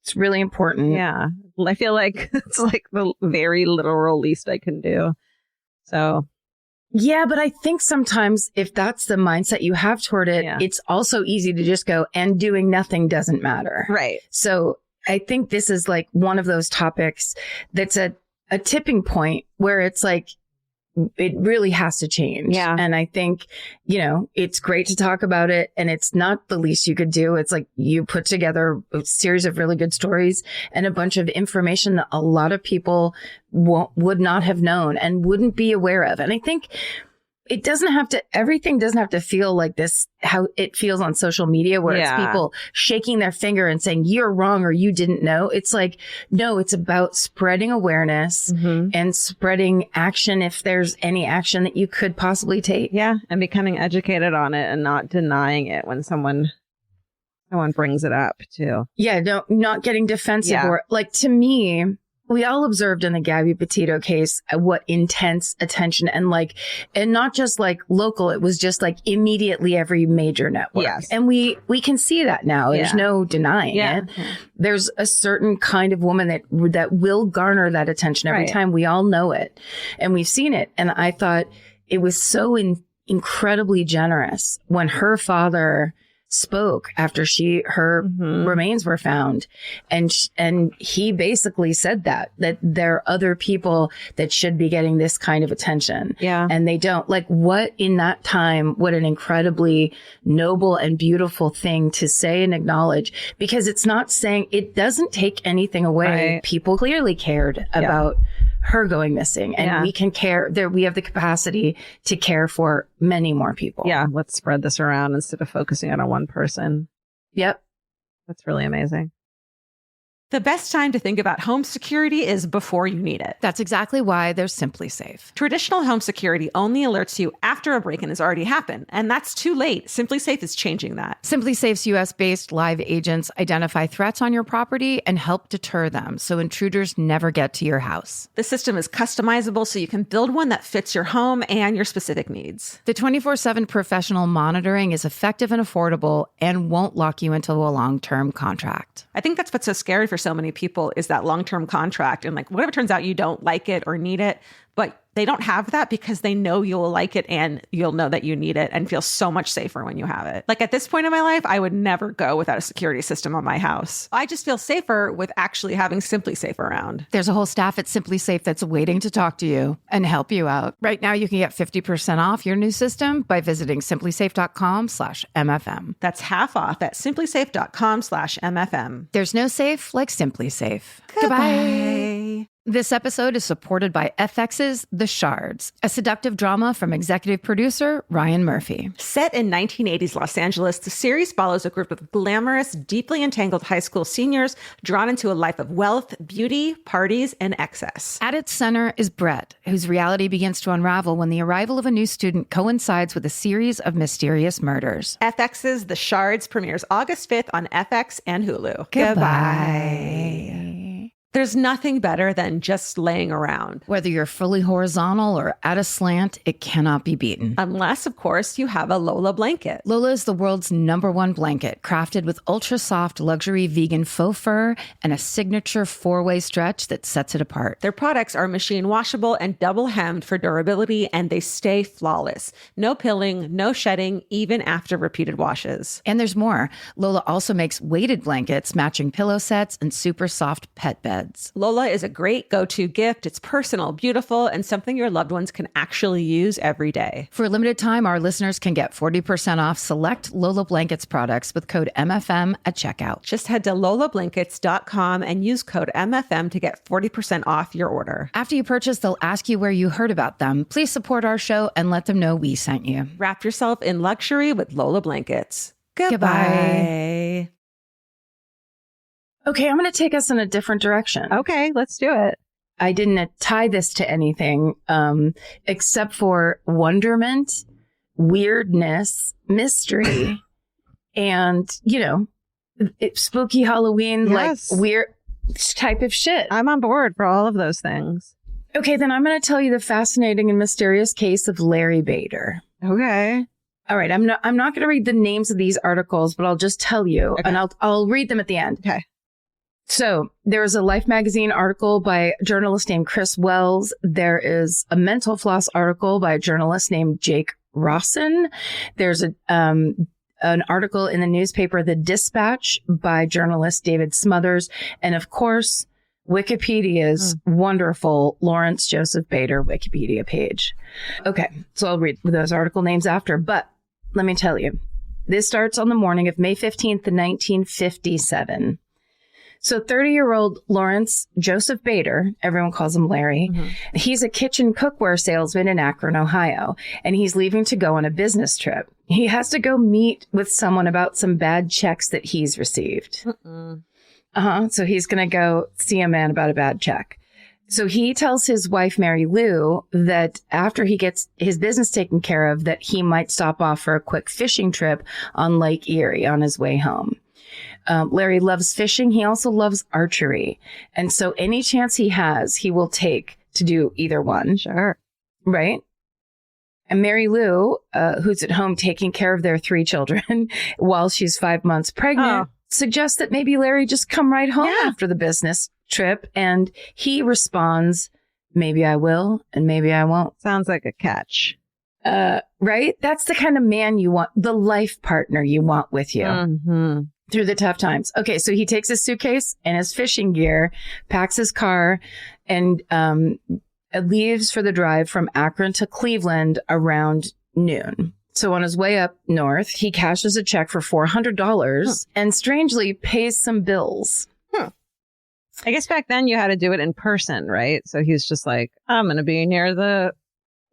It's really important. Yeah. I feel like it's like the very literal least I can do. So. Yeah, but I think sometimes if that's the mindset you have toward it, it's also easy to just go, and doing nothing doesn't matter. Right. So I think this is like one of those topics that's a tipping point where it's like, it really has to change. Yeah. And I think, it's great to talk about it. And it's not the least you could do. It's like you put together a series of really good stories and a bunch of information that a lot of people would not have known and wouldn't be aware of. And I think everything doesn't have to feel like this, how it feels on social media, where it's people shaking their finger and saying, you're wrong or you didn't know. It's like, no, it's about spreading awareness and spreading action if there's any action that you could possibly take. Yeah. And becoming educated on it and not denying it when someone brings it up too. Yeah. Not getting defensive or like, to me, we all observed in the Gabby Petito case what intense attention and not just like local, it was just like immediately every major network. Yes. And we can see that now. There's no denying it. There's a certain kind of woman that will garner that attention every time. We all know it and we've seen it. And I thought it was so incredibly generous when her father spoke after her remains were found. And he basically said that there are other people that should be getting this kind of attention. Yeah. And they don't. Like, what in that time, what an incredibly noble and beautiful thing to say and acknowledge, because it's not saying, it doesn't take anything away. Right. People clearly cared about her going missing, and we can care there. We have the capacity to care for many more people. Yeah. Let's spread this around instead of focusing on one person. Yep. That's really amazing. The best time to think about home security is before you need it. That's exactly why there's Simply Safe. Traditional home security only alerts you after a break-in has already happened, and that's too late. Simply Safe is changing that. Simply Safe's US-based live agents identify threats on your property and help deter them so intruders never get to your house. The system is customizable so you can build one that fits your home and your specific needs. The 24/7 professional monitoring is effective and affordable and won't lock you into a long-term contract. I think that's what's so scary for so many people is that long-term contract. And like, whatever turns out you don't like it or need it, but they don't have that because they know you'll like it and you'll know that you need it and feel so much safer when you have it. Like at this point in my life, I would never go without a security system on my house. I just feel safer with actually having Simply Safe around. There's a whole staff at Simply Safe that's waiting to talk to you and help you out. Right now, you can get 50% off your new system by visiting simplysafe.com/MFM. That's half off at simplysafe.com/MFM. There's no safe like Simply Safe. Goodbye. This episode is supported by FX's The Shards, a seductive drama from executive producer Ryan Murphy. Set in 1980s Los Angeles, the series follows a group of glamorous, deeply entangled high school seniors drawn into a life of wealth, beauty, parties, and excess. At its center is Brett, whose reality begins to unravel when the arrival of a new student coincides with a series of mysterious murders. FX's The Shards premieres August 5th on FX and Hulu. Goodbye. There's nothing better than just laying around. Whether you're fully horizontal or at a slant, it cannot be beaten. Unless, of course, you have a Lola blanket. Lola is the world's #1 blanket, crafted with ultra-soft luxury vegan faux fur and a signature 4-way stretch that sets it apart. Their products are machine washable and double hemmed for durability, and they stay flawless. No pilling, no shedding, even after repeated washes. And there's more. Lola also makes weighted blankets, matching pillow sets, and super soft pet beds. Lola is a great go-to gift. It's personal, beautiful, and something your loved ones can actually use every day. For a limited time, our listeners can get 40% off select Lola Blankets products with code MFM at checkout. Just head to lolablankets.com and use code MFM to get 40% off your order. After you purchase, they'll ask you where you heard about them. Please support our show and let them know we sent you. Wrap yourself in luxury with Lola Blankets. Goodbye. Okay, I'm going to take us in a different direction. Okay, let's do it. I didn't tie this to anything except for wonderment, weirdness, mystery, and, spooky Halloween, Yes. like weird type of shit. I'm on board for all of those things. Okay, then I'm going to tell you the fascinating and mysterious case of Larry Bader. Okay. All right, I'm not going to read the names of these articles, but I'll just tell you, and I'll read them at the end. Okay. So there is a Life magazine article by a journalist named Chris Wells. There is a Mental Floss article by a journalist named Jake Rawson. There's an article in the newspaper The Dispatch by journalist David Smothers. And of course, Wikipedia's wonderful Lawrence Joseph Bader Wikipedia page. Okay, so I'll read those article names after. But let me tell you, this starts on the morning of May 15th, 1957. So 30-year-old Lawrence Joseph Bader, everyone calls him Larry, he's a kitchen cookware salesman in Akron, Ohio, and he's leaving to go on a business trip. He has to go meet with someone about some bad checks that he's received. So he's going to go see a man about a bad check. So he tells his wife, Mary Lou, that after he gets his business taken care of, that he might stop off for a quick fishing trip on Lake Erie on his way home. Larry loves fishing. He also loves archery. And so any chance he has, he will take to do either one. Sure. Right? And Mary Lou, who's at home taking care of their 3 children while she's 5 months pregnant, suggests that maybe Larry just come right home after the business trip. And he responds, maybe I will and maybe I won't. Sounds like a catch. Right? That's the kind of man you want, the life partner you want with you. Through the tough times. Okay, so he takes his suitcase and his fishing gear, packs his car, and leaves for the drive from Akron to Cleveland around noon. So on his way up north, he cashes a check for $400 and strangely pays some bills. I guess back then you had to do it in person, right? So he's just like, I'm going to be near the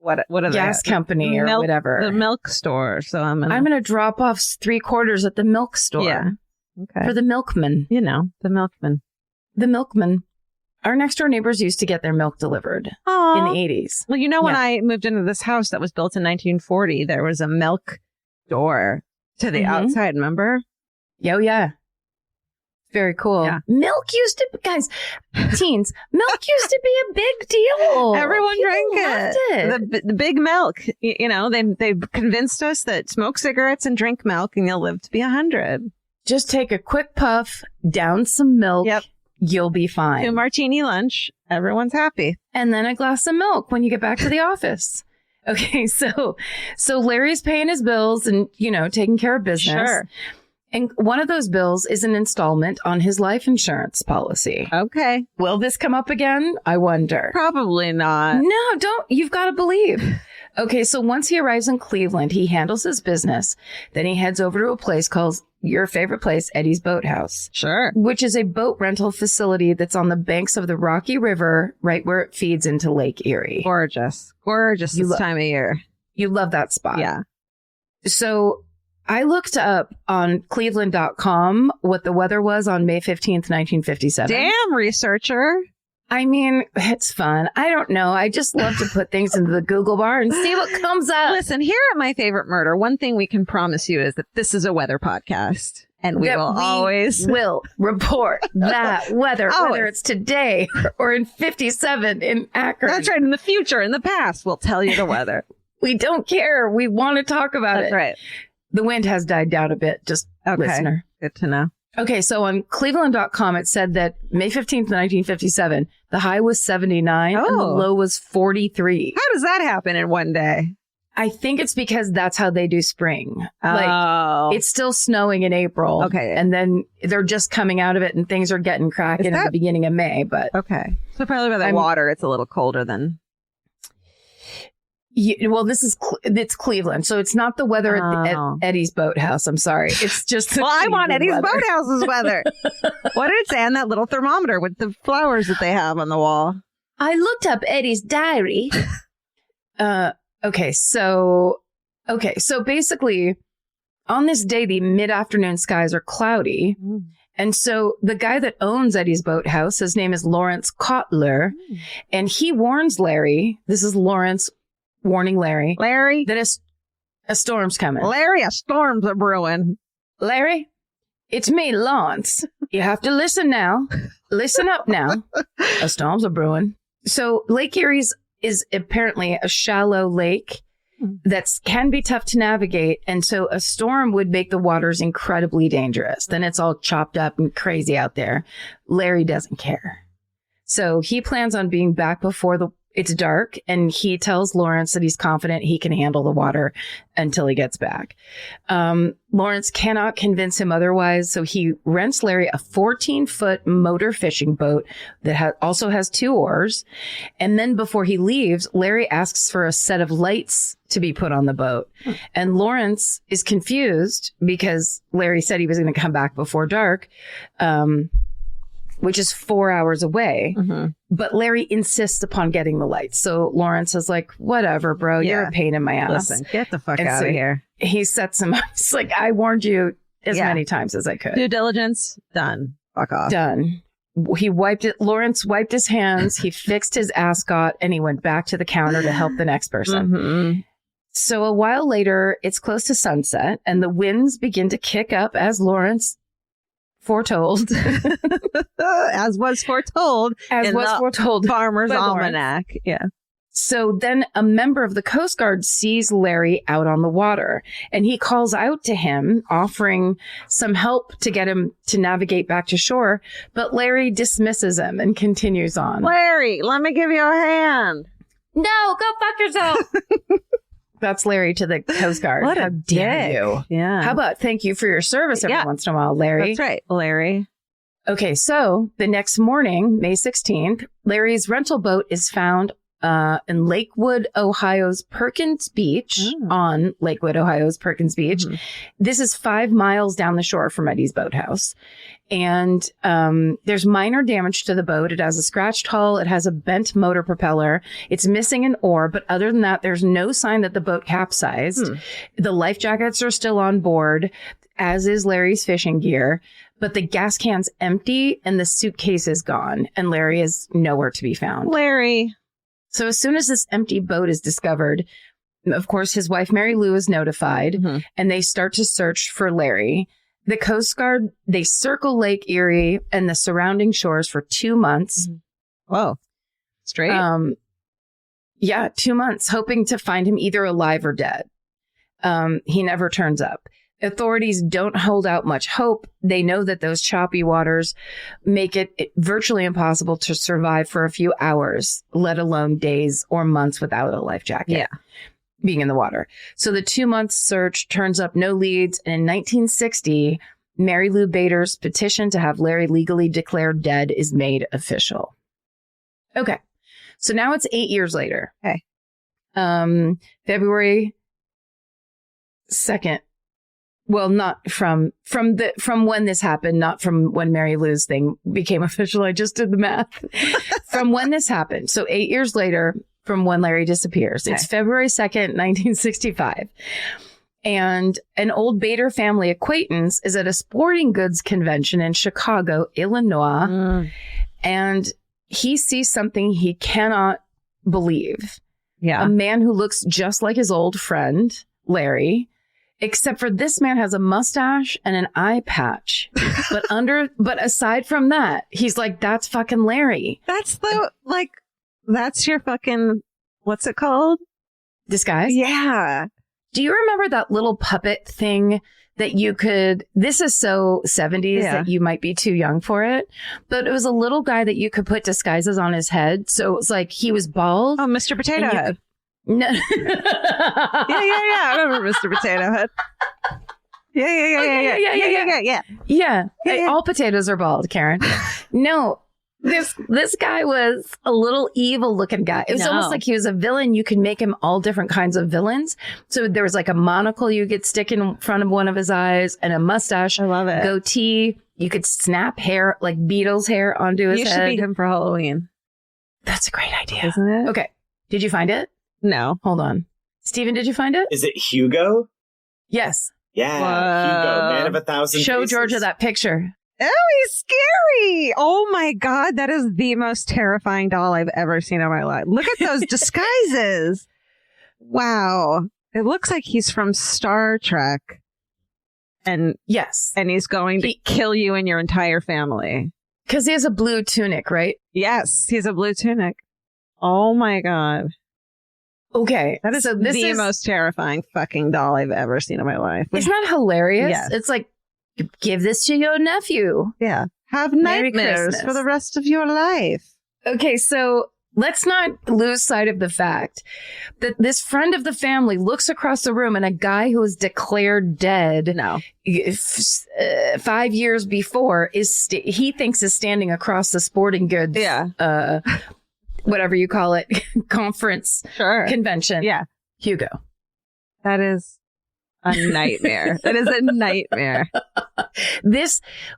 what are gas company or whatever, the milk store. So I'm going to drop off 3/4 at the milk store. Yeah. Okay. For the milkman. The milkman. The milkman. Our next door neighbors used to get their milk delivered in the 80s. Well, when I moved into this house that was built in 1940, there was a milk door to the outside, remember? Oh, yeah. Very cool. Yeah. Milk used to, guys, teens, milk used to be a big deal. Everyone People drank it. The big milk. They convinced us that smoke cigarettes and drink milk and you'll live to be 100. Just take a quick puff, down some milk. Yep. You'll be fine. 2 martini lunch. Everyone's happy. And then a glass of milk when you get back to the office. Okay. So Larry's paying his bills and, taking care of business. Sure. And one of those bills is an installment on his life insurance policy. Okay. Will this come up again? I wonder. Probably not. No, don't. You've got to believe. Okay, so once he arrives in Cleveland, he handles his business. Then he heads over to a place called your favorite place, Eddie's Boathouse. Sure. Which is a boat rental facility that's on the banks of the Rocky River, right where it feeds into Lake Erie. Gorgeous this time of year. You love that spot. Yeah. So I looked up on Cleveland.com what the weather was on May 15th, 1957. Damn, researcher. I mean, it's fun. I don't know. I just love to put things into the Google bar and see what comes up. Listen, here at My Favorite Murder, one thing we can promise you is that this is a weather podcast. And we always will report that weather, Always. whether it's today or in 57 in Akron. That's right. In the future, in the past, we'll tell you the weather. We don't care. We want to talk about That's it. right. The wind has died down a bit, just listener. Good to know. Okay, so on Cleveland.com, it said that May 15th, 1957, the high was 79 and the low was 43. How does that happen in one day? I think it's because that's how they do spring. Like, it's still snowing in April. Okay. And then they're just coming out of it and things are getting cracking at the beginning of May. But okay. So probably by the water, it's a little colder than. Well, it's Cleveland. So it's not the weather at Eddie's Boathouse. I'm sorry. It's just. Well, I want Eddie's Boathouse's weather. What did it say on that little thermometer with the flowers that they have on the wall? I looked up Eddie's diary. Okay, so basically, on this day, the mid-afternoon skies are cloudy. Mm. And so the guy that owns Eddie's Boathouse, his name is Lawrence Kotler, and he warns Larry, this is Lawrence warning Larry, that a storm's coming. Larry, a storm's a brewing. Larry, it's me, Lawrence. You have to listen now. Listen up now. A storm's a brewing. So Lake Erie's is apparently a shallow lake that can be tough to navigate. And so a storm would make the waters incredibly dangerous. Then it's all chopped up and crazy out there. Larry doesn't care. So he plans on being back before it's dark. And he tells Lawrence that he's confident he can handle the water until he gets back. Lawrence cannot convince him otherwise. So he rents Larry a 14-foot motor fishing boat that also has 2 oars. And then before he leaves, Larry asks for a set of lights to be put on the boat. And Lawrence is confused because Larry said he was going to come back before dark, which is 4 hours away. Mm-hmm. But Larry insists upon getting the lights. So Lawrence is like, whatever, bro, you're a pain in my ass. Listen, get the fuck out of here. He sets him up. He's like, I warned you as many times as I could. Due diligence, done. Fuck off. Done. He wiped it. Lawrence wiped his hands. He fixed his ascot and he went back to the counter to help the next person. Mm-hmm. So a while later, it's close to sunset and the winds begin to kick up as Lawrence foretold. As was foretold. Farmer's Almanac. Yeah. So then a member of the Coast Guard sees Larry out on the water and he calls out to him, offering some help to get him to navigate back to shore. But Larry dismisses him and continues on. Larry, let me give you a hand. No, go fuck yourself. That's Larry to the Coast Guard. What How dare you? Yeah. How about thank you for your service every once in a while, Larry? That's right, Larry. Okay, so the next morning, May 16th, Larry's rental boat is found in Lakewood, Ohio's Perkins Beach, on Lakewood, Ohio's Perkins Beach. Mm-hmm. This is 5 miles down the shore from Eddie's Boathouse. And there's minor damage to the boat. It has a scratched hull. It has a bent motor propeller. It's missing an oar. But other than that, there's no sign that the boat capsized. The life jackets are still on board, as is Larry's fishing gear. But the gas can's empty and the suitcase is gone. And Larry is nowhere to be found. Larry. So as soon as this empty boat is discovered, of course, his wife, Mary Lou, is notified and they start to search for Larry. The Coast Guard, they circle Lake Erie and the surrounding shores for 2 months. Whoa. Straight? 2 months, hoping to find him either alive or dead. He never turns up. Authorities don't hold out much hope. They know that those choppy waters make it virtually impossible to survive for a few hours, let alone days or months without a life jacket. Being in the water. So the 2 month search turns up no leads. And in 1960, Mary Lou Bader's petition to have Larry legally declared dead is made official. Okay. So now it's 8 years later. Okay. February 2nd. Well, not from when this happened, not from when Mary Lou's thing became official. I just did the math. From when this happened. So 8 years later from when Larry disappears. Okay. It's February 2nd, 1965. And an old Bader family acquaintance is at a sporting goods convention in Chicago, Illinois. And he sees something he cannot believe. Yeah. A man who looks just like his old friend, Larry, Except for this man has a mustache and an eye patch. But aside from that, he's like, that's fucking Larry. That's that's your fucking, what's it called? Disguise? Yeah. Do you remember that little puppet thing that you could, this is so 70s that you might be too young for it, but it was a little guy that you could put disguises on his head. So it was like he was bald. Oh, Mr. Potato Head. No. Yeah. I remember Mr. Potato Head. Yeah. All potatoes are bald, Karen. No. This guy was a little evil looking guy. It was almost like he was a villain. You could make him all different kinds of villains. So there was like a monocle you could stick in front of one of his eyes and a mustache. I love it. Goatee. You could snap hair, like Beatles hair onto his head. You should beat him for Halloween. That's a great idea. Isn't it? Okay. Did you find it? No. Hold on. Steven, did you find it? Is it Hugo? Yes. Yeah. Hugo, man of 1,000 Show faces. Georgia that picture. Oh, he's scary. Oh my God. That is the most terrifying doll I've ever seen in my life. Look at those disguises. Wow. It looks like he's from Star Trek. And yes. And he's going to kill you and your entire family. Because he has a blue tunic, right? Yes. He's a blue tunic. Oh my God. Okay. That is the most terrifying fucking doll I've ever seen in my life. Isn't that hilarious? Yes. It's like, give this to your nephew. Yeah. Have Merry nightmares Christmas. for the rest of your life. Okay, so let's not lose sight of the fact that this friend of the family looks across the room and a guy who was declared dead 5 years before he thinks is standing across the sporting goods. Yeah. Whatever you call it, conference, convention. Yeah. Hugo. That is a nightmare. That is a nightmare.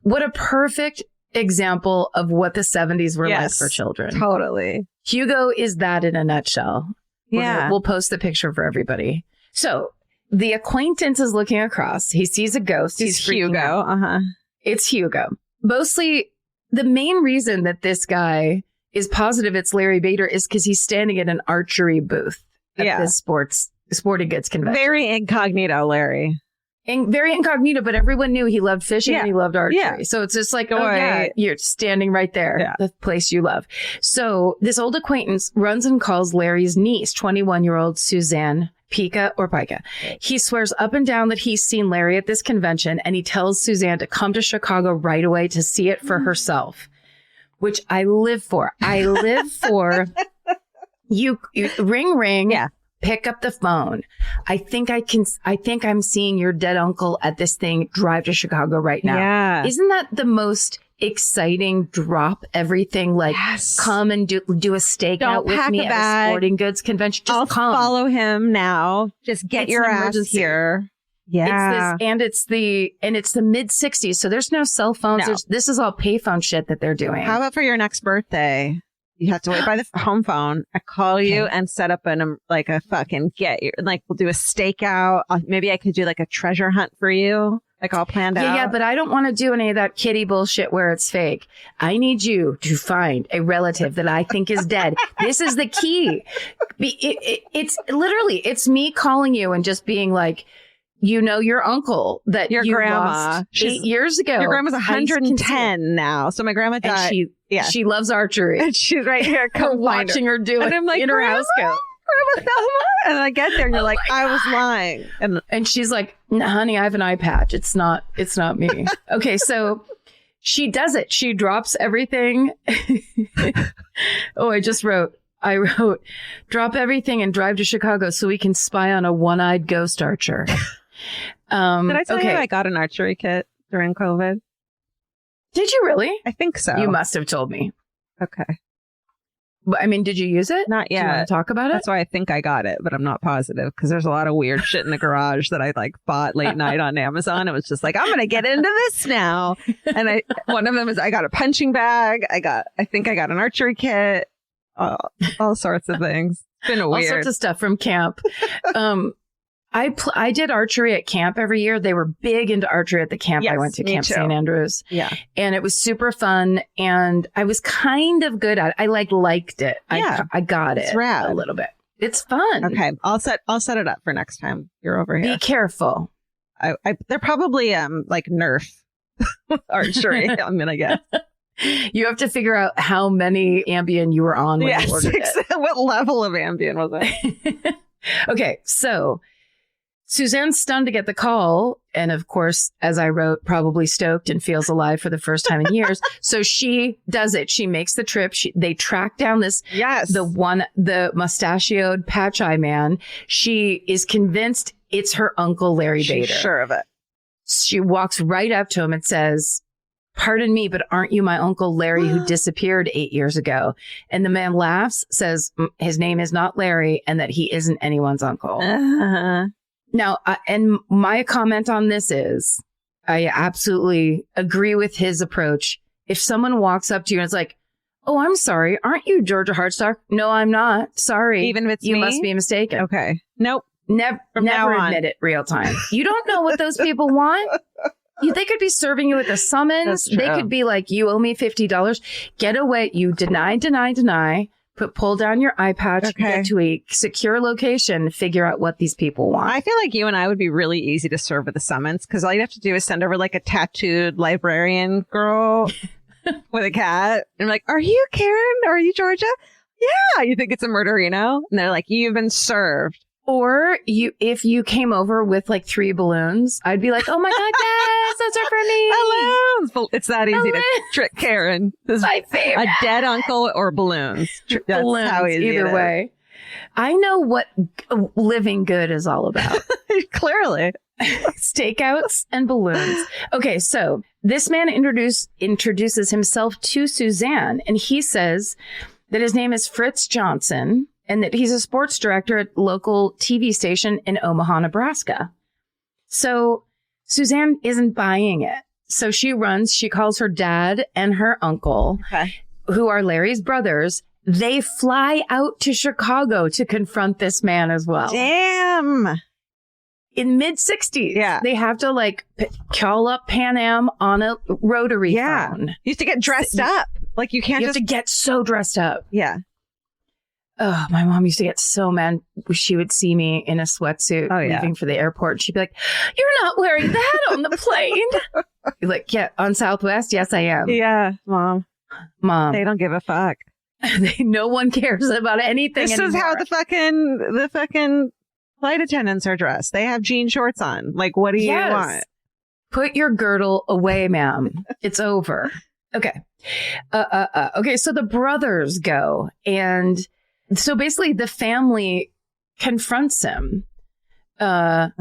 What a perfect example of what the 70s were like for children. Totally. Hugo is that in a nutshell. Yeah. We'll post the picture for everybody. So the acquaintance is looking across. He sees a ghost. He's Hugo. Out. It's Hugo. Mostly the main reason that this guy is positive it's Larry Bader is because he's standing at an archery booth at this sporting goods convention. Very incognito, Larry. Very incognito, but everyone knew he loved fishing and he loved archery. Yeah. So it's just like, you're standing right there, the place you love. So this old acquaintance runs and calls Larry's niece, 21-year-old Suzanne Pica or Pica. He swears up and down that he's seen Larry at this convention, and he tells Suzanne to come to Chicago right away to see it for herself, which I live for. I live for you ring. Yeah. Pick up the phone. I think I'm seeing your dead uncle at this thing. Drive to Chicago right now. Yeah. Isn't that the most exciting? Drop everything. Like, come and do a stakeout with me at a sporting goods convention. Just come. Follow him now. Just get your ass here. Yeah. It's the mid 60s. So there's no cell phones. No. This is all payphone shit that they're doing. How about for your next birthday? You have to wait by the home phone. I call you and set up we'll do a stakeout. Maybe I could do like a treasure hunt for you. Like all planned out. Yeah, but I don't want to do any of that kitty bullshit where it's fake. I need you to find a relative that I think is dead. This is the key. It's literally, it's me calling you and just being like, your uncle that your grandma lost 8 years ago. Your grandma's 110 now. So my grandma died. And she loves archery. And she's right here. Come watching her do it and I'm like, in her house coat. Grandma Thelma? And I get there and you're like, I was lying. And she's like, no, honey, I have an eye patch. It's not me. Okay, so she does it. She drops everything. I wrote, drop everything and drive to Chicago so we can spy on a one-eyed ghost archer. Did I tell you I got an archery kit during COVID? Did you really? I think so. You must have told me. Okay. But, I mean, did you use it? Not yet. Do you want to talk about it? That's why I think I got it, but I'm not positive because there's a lot of weird shit in the garage that I bought late night on Amazon. It was just like, I'm going to get into this now. And one of them is I got a punching bag. I think I got an archery kit. All sorts of things. It's been weird. All sorts of stuff from camp. I did archery at camp every year. They were big into archery at the camp. I went to Camp St. Andrews. Yeah. And it was super fun. And I was kind of good at it. I liked it. Yeah. I got it rad. a little bit. It's fun. Okay. I'll set it up for next time you're over here. Be careful. They're probably like Nerf archery. I'm gonna guess. You have to figure out how many Ambien you were on when you ordered it. What level of Ambien was it? Okay, so Suzanne's stunned to get the call. And of course, as I wrote, probably stoked and feels alive for the first time in years. So she does it. She makes the trip. They track down this, the mustachioed patch eye man. She is convinced it's her uncle, Larry Bader. She's sure of it. She walks right up to him and says, "Pardon me, but aren't you my uncle Larry who disappeared 8 years ago?" And the man laughs, says his name is not Larry and that he isn't anyone's uncle. Now, and my comment on this is, I absolutely agree with his approach. If someone walks up to you and is like, "Oh, I'm sorry, aren't you Georgia Hardstock?" "No, I'm not. Sorry. Even if it's you me? Must be mistaken." Okay. Nope. Never admit it real time. You don't know what those people want. They could be serving you with a summons. They could be like, "You owe me $50. Get away." You deny. Pull down your eye patch, get to a secure location, figure out what these people want. I feel like you and I would be really easy to serve with a summons because all you'd have to do is send over like a tattooed librarian girl with a cat. And like, "Are you Karen? Or are you Georgia?" "Yeah." "You think it's a murderino?" And they're like, "You've been served." Or if you came over with like 3 balloons, I'd be like, "Oh my God, yes, those are for me." Balloons. It's that easy to trick Karen. This My favorite. A dead uncle or balloons. That's Balloons, how easy either way. I know what living good is all about. Clearly. Stakeouts and balloons. Okay, so this man introduces himself to Suzanne, and he says that his name is Fritz Johnson, and that he's a sports director at local TV station in Omaha, Nebraska. So Suzanne isn't buying it. So she calls her dad and her uncle, who are Larry's brothers. They fly out to Chicago to confront this man as well. Damn. In mid-60s. Yeah. They have to like call up Pan Am on a rotary phone. You have to get dressed up. Like you have to get so dressed up. Yeah. Oh, my mom used to get so mad. She would see me in a sweatsuit leaving for the airport. And she'd be like, "You're not wearing that on the plane." You're like, "Yeah, on Southwest? Yes, I am." Yeah, Mom. They don't give a fuck. No one cares about anything This anymore. is how the fucking flight attendants are dressed. They have jean shorts on. Like, what do you want? Put your girdle away, ma'am. It's over. Okay. Okay, so the brothers go, and so basically the family confronts him. Sorry,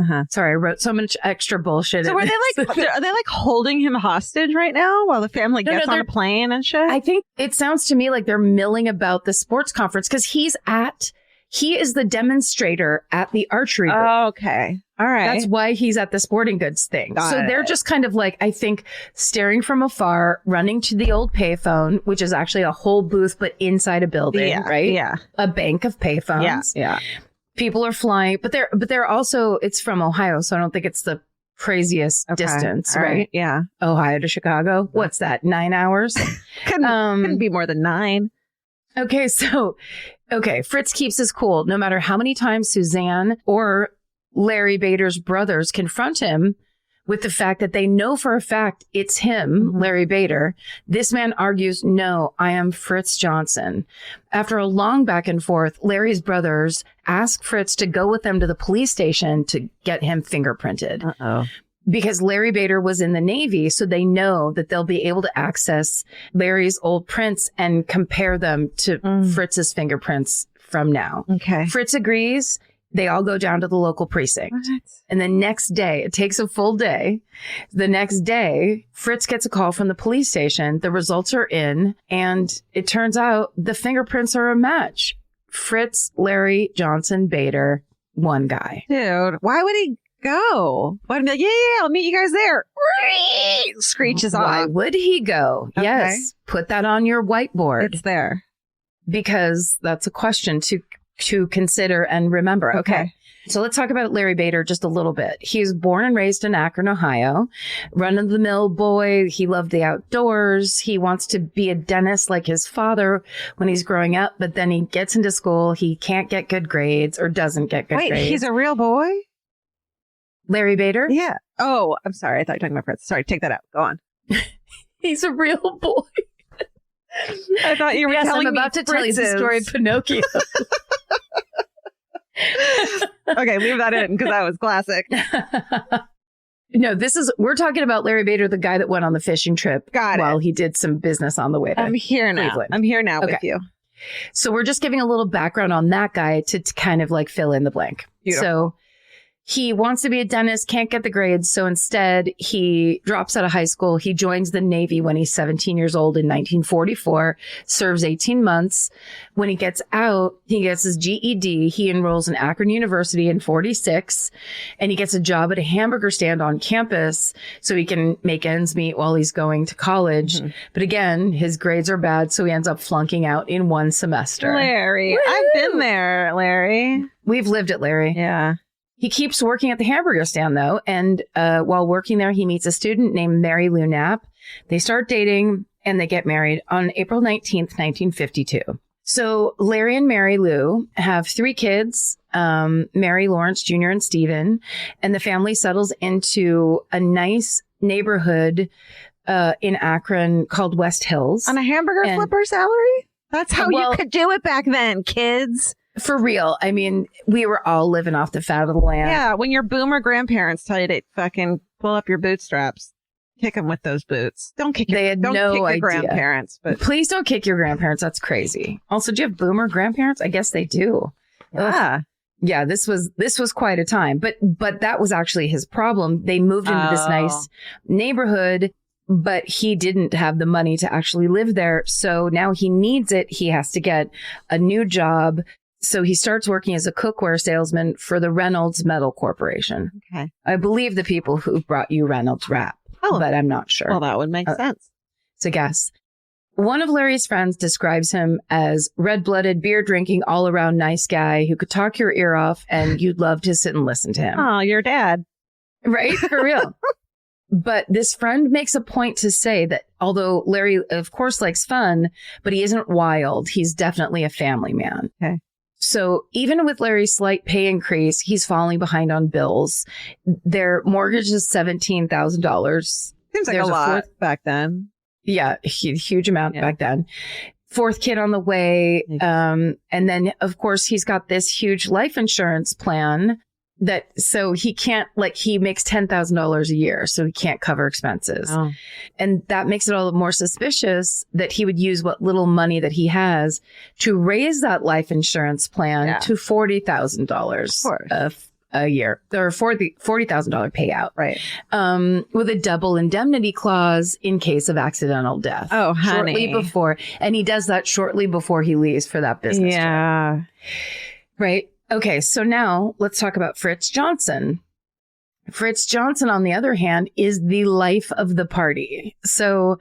I wrote so much extra bullshit. So are they like holding him hostage right now while the family gets on a plane and shit? I think it sounds to me like they're milling about the sports conference because he is the demonstrator at the archery booth. Oh, okay. All right. That's why he's at the sporting goods thing. They're just kind of like, I think, staring from afar, running to the old payphone, which is actually a whole booth, but inside a building, right? Yeah. A bank of payphones. Yeah. People are flying, but they're also, it's from Ohio, so I don't think it's the craziest distance, right? Yeah. Ohio to Chicago. What's that? 9 hours? Couldn't be more than 9. Okay. So, Fritz keeps his cool no matter how many times Suzanne or Larry Bader's brothers confront him with the fact that they know for a fact it's him, Larry Bader. This man argues, "No, I am Fritz Johnson." After a long back and forth, Larry's brothers ask Fritz to go with them to the police station to get him fingerprinted. Uh-oh. Because Larry Bader was in the Navy, so they know that they'll be able to access Larry's old prints and compare them to Fritz's fingerprints from now. Okay. Fritz agrees. They all go down to the local precinct. What? And the next day, it takes a full day. The next day, Fritz gets a call from the police station. The results are in, and it turns out the fingerprints are a match. Fritz, Larry, Johnson, Bader, one guy. Dude, why would he go? Why would he be like, yeah, I'll meet you guys there? Screeches off. Why would he go? Okay. Yes. Put that on your whiteboard. It's there. Because that's a question to consider and remember. Okay. So let's talk about Larry Bader just a little bit. He was born and raised in Akron, Ohio. Run-of-the-mill boy. He loved the outdoors. He wants to be a dentist like his father when he's growing up, but then he gets into school. He can't get good grades or doesn't get good grades. Wait, he's a real boy? Larry Bader? Yeah. Oh, I'm sorry. I thought you were talking about Fritz. Sorry, take that out. Go on. He's a real boy. I thought you were Yes, telling I'm me about to tell you the story of Pinocchio. Okay, leave that in because that was classic. No, we're talking about Larry Bader, the guy that went on the fishing trip. Got it. While he did some business on the way to I'm here now. Cleveland. I'm here now Okay. with you. So we're just giving a little background on that guy to kind of like fill in the blank. Beautiful. So he wants to be a dentist, can't get the grades. So instead, he drops out of high school. He joins the Navy when he's 17 years old in 1944, serves 18 months. When he gets out, he gets his GED. He enrolls in Akron University in 46, and he gets a job at a hamburger stand on campus so he can make ends meet while he's going to college. Mm-hmm. But again, his grades are bad, so he ends up flunking out in one semester. Larry. Woo! I've been there, Larry. We've lived it, Larry. Yeah. He keeps working at the hamburger stand, though, and while working there, he meets a student named Mary Lou Knapp. They start dating, and they get married on April 19th, 1952. So Larry and Mary Lou have 3 kids, Mary, Lawrence Jr., and Stephen, and the family settles into a nice neighborhood in Akron called West Hills. On a hamburger flipper salary? That's how Well, you could do it back then, kids. For real. I mean, we were all living off the fat of the land. Yeah, when your boomer grandparents tell you to fucking pull up your bootstraps, kick them with those boots. Don't kick They had don't no kick your idea. grandparents. But Please don't kick your grandparents. That's crazy. Also, do you have boomer grandparents? I guess they do. yeah. Yeah, this was quite a time. But that was actually his problem. They moved into this nice neighborhood, but he didn't have the money to actually live there. So now he needs it. He has to get a new job. So he starts working as a cookware salesman for the Reynolds Metal Corporation. Okay. I believe the people who brought you Reynolds wrap, but I'm not sure. Well, that would make sense. It's a guess. One of Larry's friends describes him as red-blooded, beer-drinking, all-around nice guy who could talk your ear off and you'd love to sit and listen to him. Oh, your dad. Right? For real. But this friend makes a point to say that although Larry, of course, likes fun, but he isn't wild. He's definitely a family man. Okay. So even with Larry's slight pay increase, he's falling behind on bills. Their mortgage is $17,000. Seems like a lot back then. Yeah, huge amount back then. 4th kid on the way. And then, of course, he's got this huge life insurance plan so he can't, he makes $10,000 a year, so he can't cover expenses. Oh. And that makes it all the more suspicious that he would use what little money that he has to raise that life insurance plan to $40,000 a year, or $40,000 payout. Right. With a double indemnity clause in case of accidental death. Oh, honey. Shortly before. And he does that shortly before he leaves for that business trip. Right. Okay, so now let's talk about Fritz Johnson. Fritz Johnson, on the other hand, is the life of the party. So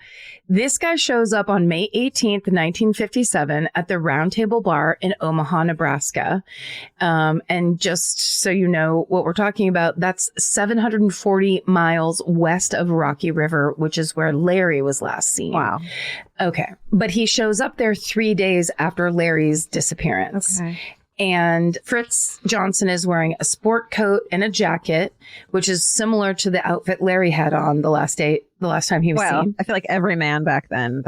this guy shows up on May 18th, 1957 at the Round Table Bar in Omaha, Nebraska. And just so you know what we're talking about, that's 740 miles west of Rocky River, which is where Larry was last seen. Wow. Okay. But he shows up there 3 days after Larry's disappearance. Okay. And Fritz Johnson is wearing a sport coat and a jacket, which is similar to the outfit Larry had on the last time he was seen. I feel like every man back then,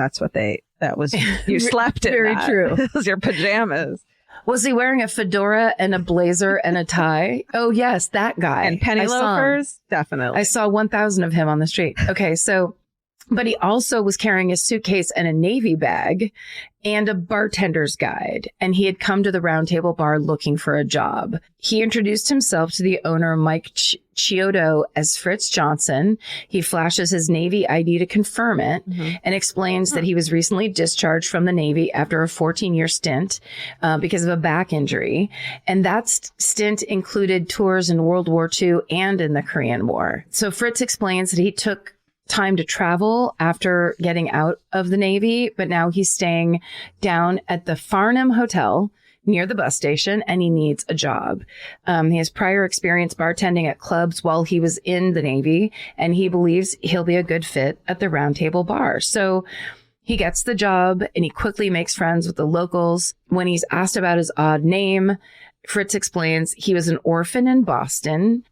you slept in Very that. true. It was your pajamas. Was he wearing a fedora and a blazer and a tie? Oh, yes, that guy. And penny loafers? Definitely. I saw 1,000 of him on the street. Okay, but he also was carrying a suitcase and a Navy bag and a bartender's guide. And he had come to the Round Table Bar looking for a job. He introduced himself to the owner, Mike Chiodo, as Fritz Johnson. He flashes his Navy ID to confirm it and explains that he was recently discharged from the Navy after a 14-year stint because of a back injury. And that stint included tours in World War II and in the Korean War. So Fritz explains that he took time to travel after getting out of the Navy, but now he's staying down at the Farnham Hotel near the bus station, and he needs a job. He has prior experience bartending at clubs while he was in the Navy, and he believes he'll be a good fit at the Round Table Bar. So he gets the job, and he quickly makes friends with the locals. When he's asked about his odd name, Fritz explains he was an orphan in Boston.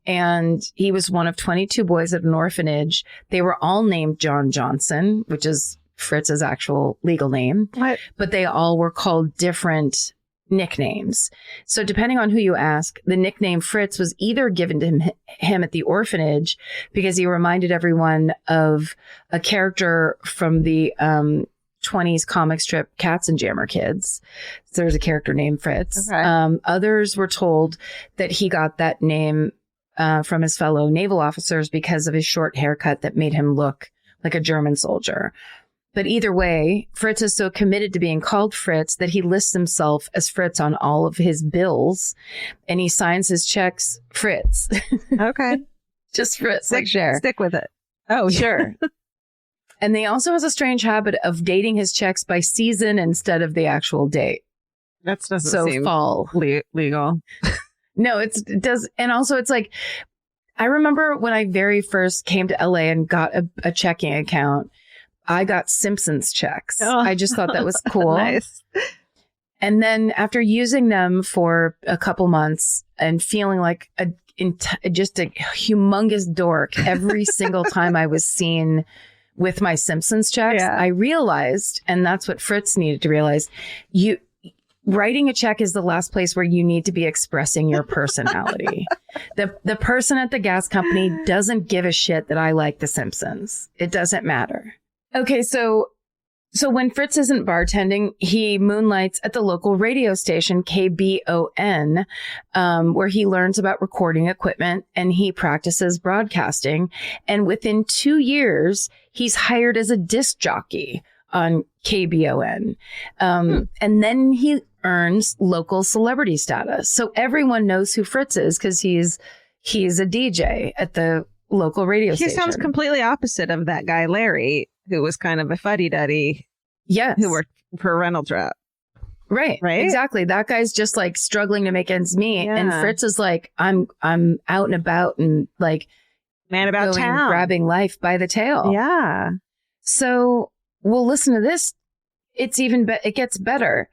And he was one of 22 boys at an orphanage. They were all named John Johnson, which is Fritz's actual legal name. What? But they all were called different nicknames. So depending on who you ask, the nickname Fritz was either given to him at the orphanage because he reminded everyone of a character from the 20s comic strip Cats and Jammer Kids. So there's a character named Fritz. Okay. Others were told that he got that name from his fellow naval officers because of his short haircut that made him look like a German soldier. But either way, Fritz is so committed to being called Fritz that he lists himself as Fritz on all of his bills, and he signs his checks Fritz. Okay. Just Fritz, like Cher. Stick with it. Oh, sure. And he also has a strange habit of dating his checks by season instead of the actual date. That doesn't So seem fall. legal. No, it does. And also it's like, I remember when I very first came to LA and got a checking account, I got Simpsons checks. Oh. I just thought that was cool. Nice. And then after using them for a couple months and feeling like just a humongous dork every single time I was seen with my Simpsons checks, I realized, and that's what Fritz needed to realize, writing a check is the last place where you need to be expressing your personality. The person at the gas company doesn't give a shit that I like the Simpsons. It doesn't matter. Okay, so when Fritz isn't bartending, he moonlights at the local radio station, KBON, where he learns about recording equipment and he practices broadcasting. And within 2 years, he's hired as a disc jockey on KBON. And then he earns local celebrity status. So everyone knows who Fritz is because he's a DJ at the local radio station. He sounds completely opposite of that guy, Larry, who was kind of a fuddy-duddy. Yes. Who worked for Rental Trap. Right. Exactly. That guy's just like struggling to make ends meet. Yeah. And Fritz is like, I'm out and about and like man about going, town, grabbing life by the tail. Yeah. So we'll listen to this. It's even it gets better.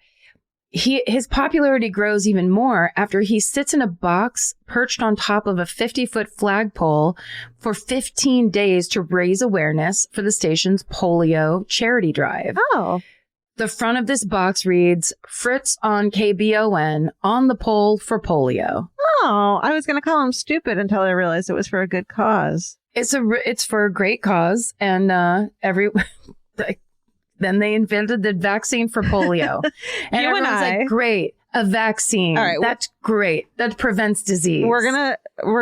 His popularity grows even more after he sits in a box perched on top of a 50-foot flagpole for 15 days to raise awareness for the station's polio charity drive. Oh. The front of this box reads, Fritz on KBON, on the pole for polio. Oh, I was going to call him stupid until I realized it was for a good cause. It's for a great cause. And then they invented the vaccine for polio. And everyone's like, great, a vaccine. All right, that's great. That prevents disease. We're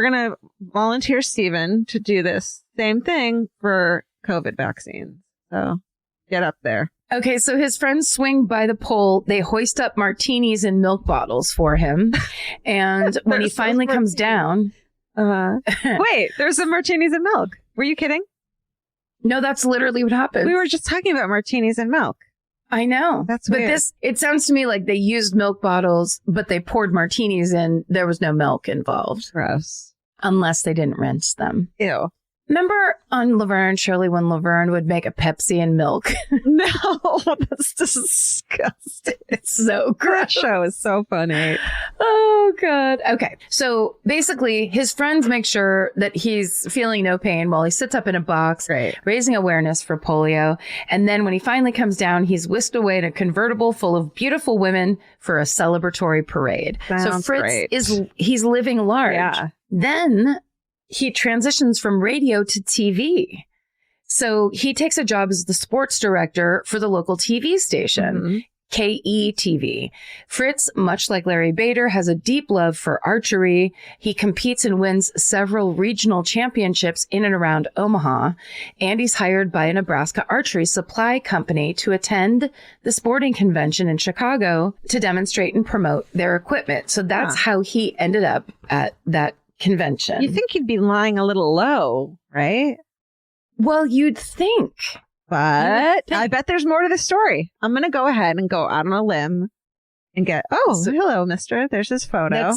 gonna volunteer Steven to do this same thing for COVID vaccines. So get up there. Okay, so his friends swing by the pole. They hoist up martinis in milk bottles for him. And when he finally comes down... Wait, there's some martinis and milk. Were you kidding? No, that's literally what happened. We were just talking about martinis and milk. I know. That's weird. But it sounds to me like they used milk bottles, but they poured martinis in. There was no milk involved. Gross. Unless they didn't rinse them. Ew. Remember on Laverne and Shirley when Laverne would make a Pepsi and milk? No, that's disgusting. It's so gross. That show is so funny. Oh, God. Okay. So basically, his friends make sure that he's feeling no pain while he sits up in a box, raising awareness for polio. And then when he finally comes down, he's whisked away in a convertible full of beautiful women for a celebratory parade. Sounds so Fritz he's living large. Yeah. Then he transitions from radio to TV. So he takes a job as the sports director for the local TV station, KETV. Fritz, much like Larry Bader, has a deep love for archery. He competes and wins several regional championships in and around Omaha. And he's hired by a Nebraska archery supply company to attend the sporting convention in Chicago to demonstrate and promote their equipment. So that's how he ended up at that convention. You think he'd be lying a little low, right? Well, you'd think. But I bet there's more to the story. I'm going to go ahead and go out on a limb and get, hello, mister. There's his photo.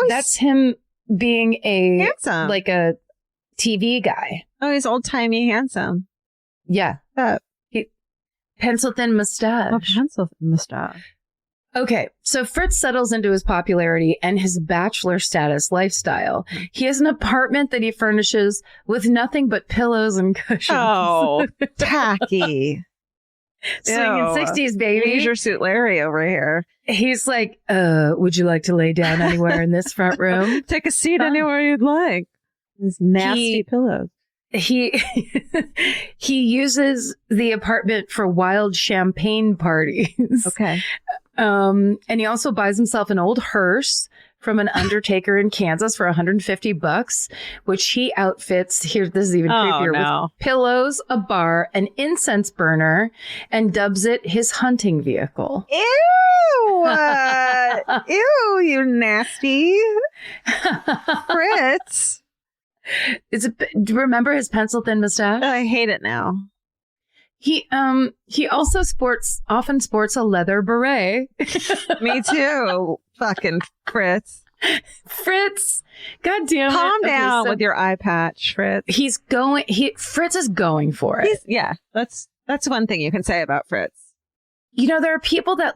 That's him being handsome, like a TV guy. Oh, he's old-timey handsome. Yeah. Pencil thin mustache. Oh, pencil thin mustache. Okay, so Fritz settles into his popularity and his bachelor status lifestyle. He has an apartment that he furnishes with nothing but pillows and cushions. Oh, tacky. Swinging 60s, baby. Leisure Suit Larry over here. He's like, would you like to lay down anywhere in this front room? Take a seat anywhere you'd like. These nasty pillows. He uses the apartment for wild champagne parties. Okay. And he also buys himself an old hearse from an undertaker in Kansas for $150, which he outfits. Here, this is even creepier. With pillows, a bar, an incense burner, and dubs it his hunting vehicle. Ew! Ew! You nasty Fritz. Do you remember his pencil thin mustache? I hate it now. He also often sports a leather beret. Me too. Fucking Fritz. Fritz, goddamn it. Calm down with your eye patch, Fritz. Fritz is going for it. That's one thing you can say about Fritz. You know, there are people that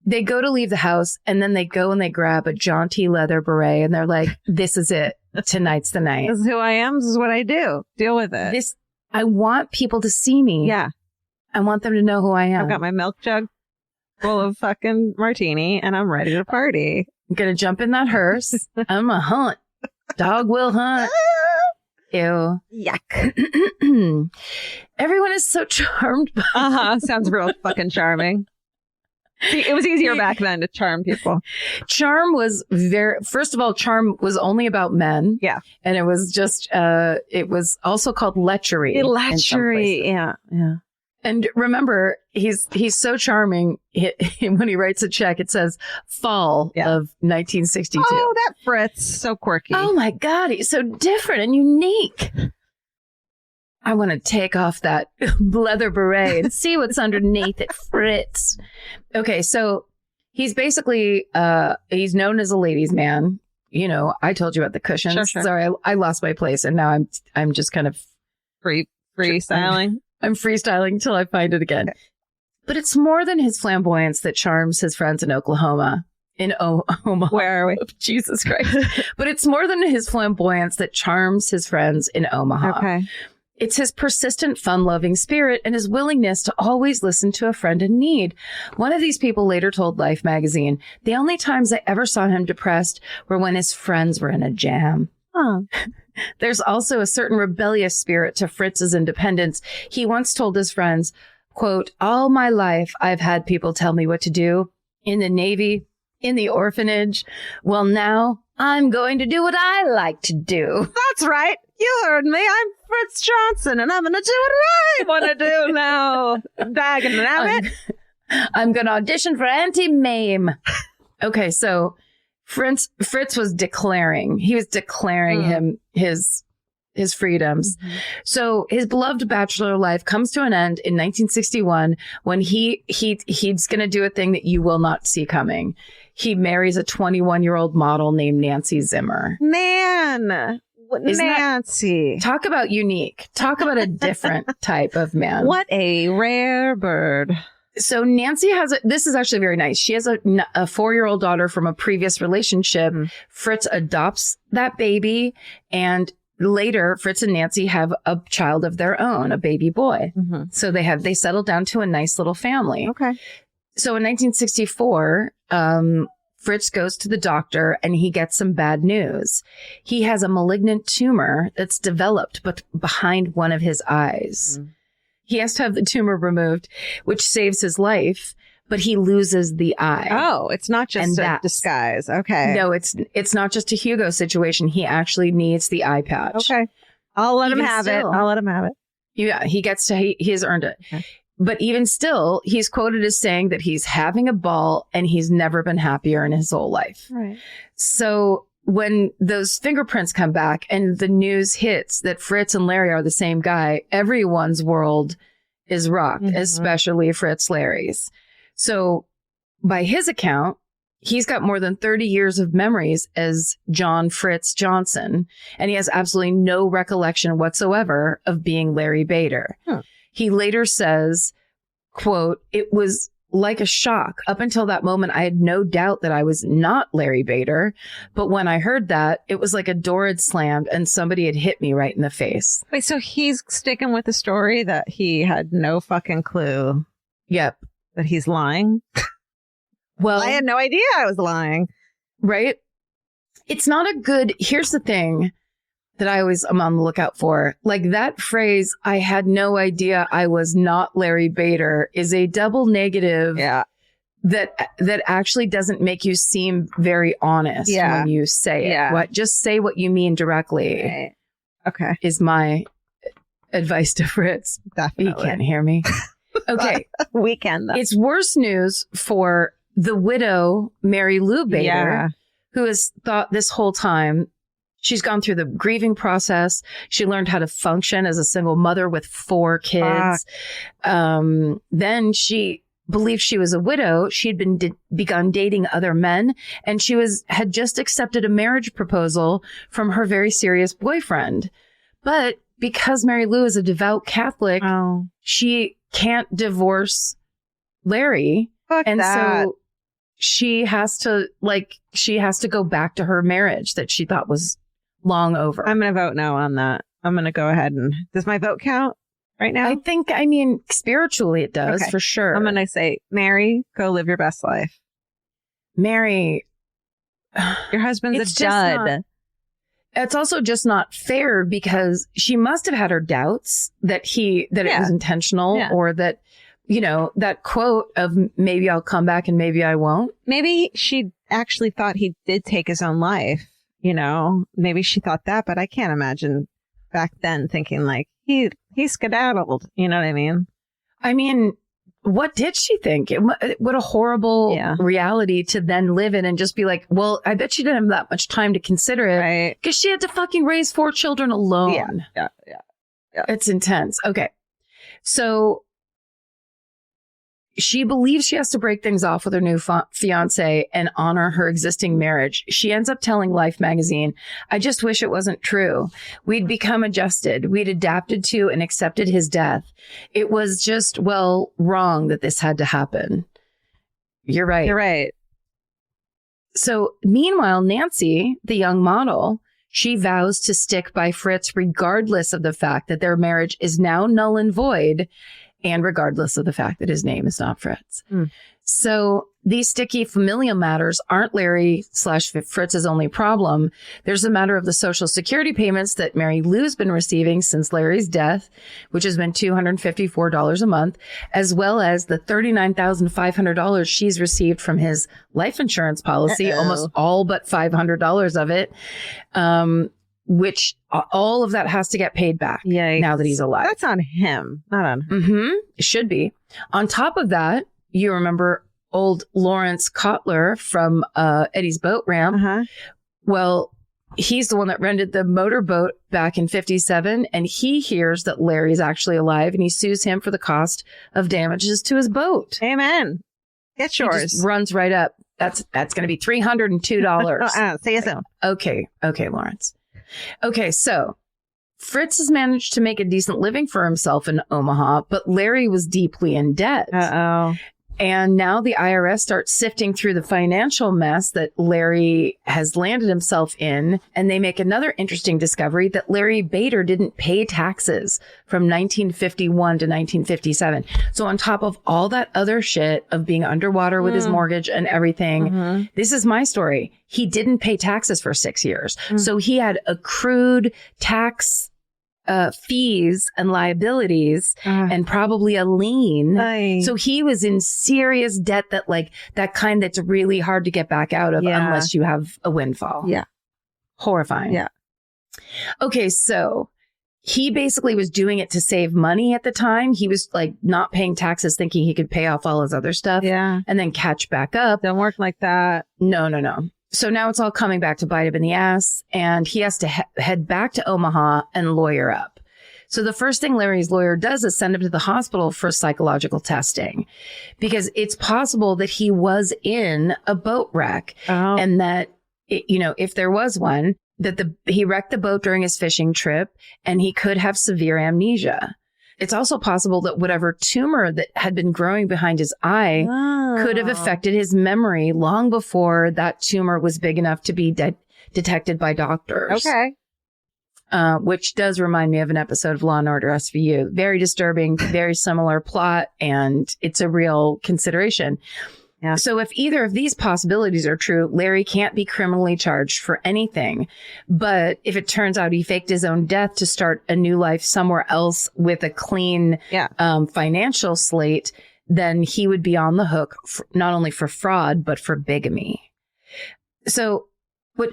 they go to leave the house and then they go and they grab a jaunty leather beret and they're like, this is it. Tonight's the night. This is who I am. This is what I do. Deal with it. I want people to see me. Yeah. I want them to know who I am. I've got my milk jug full of fucking martini and I'm ready to party. I'm going to jump in that hearse. I'm a hunt. Dog will hunt. Ew. Yuck. Everyone is so charmed by Sounds real fucking charming. See, it was easier back then to charm people. Charm was first of all, charm was only about men. Yeah. And it was just, it was also called lechery. Lechery. Yeah. Yeah. And remember, he's so charming. When he writes a check, it says fall of 1962. Oh, that Fritz. So quirky. Oh my God. He's so different and unique. I want to take off that leather beret and see what's underneath it, Fritz. Okay, so he's basically, he's known as a ladies' man. You know, I told you about the cushions. Sure. Sorry, I lost my place and now I'm just kind of freestyling. I'm freestyling till I find it again. Okay. But it's more than his flamboyance that charms his friends in Oklahoma. In Omaha. Where are we? Jesus Christ. But it's more than his flamboyance that charms his friends in Omaha. Okay. It's his persistent, fun-loving spirit and his willingness to always listen to a friend in need. One of these people later told Life magazine, the only times I ever saw him depressed were when his friends were in a jam. Huh. There's also a certain rebellious spirit to Fritz's independence. He once told his friends, quote, all my life I've had people tell me what to do. In the Navy, in the orphanage. Well, now I'm going to do what I like to do. That's right. You heard me. I'm Fritz Johnson, and I'm going to do what I want to do now. Daggin' nabbit. I'm going to audition for Auntie Mame. Okay, so Fritz was declaring. He was declaring his freedoms. Mm-hmm. So his beloved bachelor life comes to an end in 1961 when he's going to do a thing that you will not see coming. He marries a 21-year-old model named Nancy Zimmer. Man. Nancy. Talk about unique. Talk about a different type of man. What a rare bird. So Nancy this is actually very nice. She has a 4-year-old daughter from a previous relationship. Mm-hmm. Fritz adopts that baby, and later Fritz and Nancy have a child of their own, a baby boy. Mm-hmm. So they settled down to a nice little family. Okay. So in 1964, Fritz goes to the doctor and he gets some bad news. He has a malignant tumor that's developed but behind one of his eyes. Mm. He has to have the tumor removed, which saves his life, but he loses the eye. Oh, it's not just a disguise. Okay. No, it's not just a Hugo situation. He actually needs the eye patch. Okay. I'll let him have it. Yeah, he has earned it. Okay. But even still, he's quoted as saying that he's having a ball and he's never been happier in his whole life. Right. So when those fingerprints come back and the news hits that Fritz and Larry are the same guy, everyone's world is rocked, especially Fritz Larry's. So by his account, he's got more than 30 years of memories as John Fritz Johnson, and he has absolutely no recollection whatsoever of being Larry Bader. Huh. He later says, quote, it was like a shock. Up until that moment, I had no doubt that I was not Larry Bader. But when I heard that, it was like a door had slammed and somebody had hit me right in the face. Wait, so he's sticking with the story that he had no fucking clue Yep. that he's lying? Well, I had no idea I was lying. right? It's not a good, here's the thing that I always am on the lookout for. Like that phrase, I had no idea I was not Larry Bader, is a double negative Yeah. that actually doesn't make you seem very honest when you say it. Yeah. What, just say what you mean directly Right. Okay. is my advice to Fritz. Definitely. He can't hear me. Okay. Weekend, though. It's worse news for the widow, Mary Lou Bader, Yeah. who has thought this whole time, she's gone through the grieving process. She learned how to function as a single mother with 4 kids. Then she believed she was a widow. She had begun dating other men, and she had just accepted a marriage proposal from her very serious boyfriend. But because Mary Lou is a devout Catholic, she can't divorce Larry. Fuck And that. so she has to go back to her marriage that she thought was long over. I'm going to vote no on that. I'm going to go ahead and... Does my vote count right now? I mean, spiritually it does, Okay. for sure. I'm going to say, Mary, go live your best life. Mary, Your husband's It's a just dud. not- it's also just not fair because she must have had her doubts that it was intentional or that, that quote of maybe I'll come back and maybe I won't. Maybe she actually thought he did take his own life. Maybe she thought that, but I can't imagine back then thinking like he skedaddled. You know what I mean? I mean, what did she think? What a horrible reality to then live in and just be like, well, I bet she didn't have that much time to consider it. Right. Because she had to fucking raise 4 children alone. Yeah. It's intense. Okay. So she believes she has to break things off with her new fiance and honor her existing marriage. She ends up telling Life magazine, I just wish it wasn't true. We'd become adjusted. We'd adapted to and accepted his death. It was just, wrong that this had to happen. You're right. You're right. So meanwhile, Nancy, the young model, she vows to stick by Fritz regardless of the fact that their marriage is now null and void, and regardless of the fact that his name is not Fritz. So these sticky familial matters aren't Larry/Fritz's only problem. There's a matter of the Social Security payments that Mary Lou's been receiving since Larry's death, which has been $254 a month, as well as the $39,500 she's received from his life insurance policy, almost all but $500 of it, which all of that has to get paid back now that he's alive. That's on him, not on her. It should be. On top of that, you remember old Lawrence Kotler from Eddie's Boat Ramp. Well, he's the one that rented the motorboat back in 57, and he hears that Larry's actually alive, and he sues him for the cost of damages to his boat. Amen. Get He yours. just runs right up. That's going to be $302. See you soon. Okay, Lawrence. Okay, so Fritz has managed to make a decent living for himself in Omaha, but Larry was deeply in debt. And now the IRS starts sifting through the financial mess that Larry has landed himself in. And they make another interesting discovery that Larry Bader didn't pay taxes from 1951 to 1957. So on top of all that other shit of being underwater with his mortgage and everything, this is my story. He didn't pay taxes for 6 years. So he had accrued tax fees and liabilities and probably a lien. So he was in serious debt that kind that's really hard to get back out of unless you have a windfall. Yeah. Horrifying. Yeah. Okay. So he basically was doing it to save money at the time. He was not paying taxes thinking he could pay off all his other stuff and then catch back up. Don't work like that. No. So now it's all coming back to bite him in the ass, and he has to head back to Omaha and lawyer up. So the first thing Larry's lawyer does is send him to the hospital for psychological testing, because it's possible that he was in a boat wreck and that, if there was one, that he wrecked the boat during his fishing trip and he could have severe amnesia. It's also possible that whatever tumor that had been growing behind his eye could have affected his memory long before that tumor was big enough to be detected by doctors. Okay. Which does remind me of an episode of Law & Order SVU. Very disturbing, very similar plot, and it's a real consideration. Yeah. So if either of these possibilities are true, Larry can't be criminally charged for anything. But if it turns out he faked his own death to start a new life somewhere else with a clean financial slate, then he would be on the hook not only for fraud, but for bigamy. So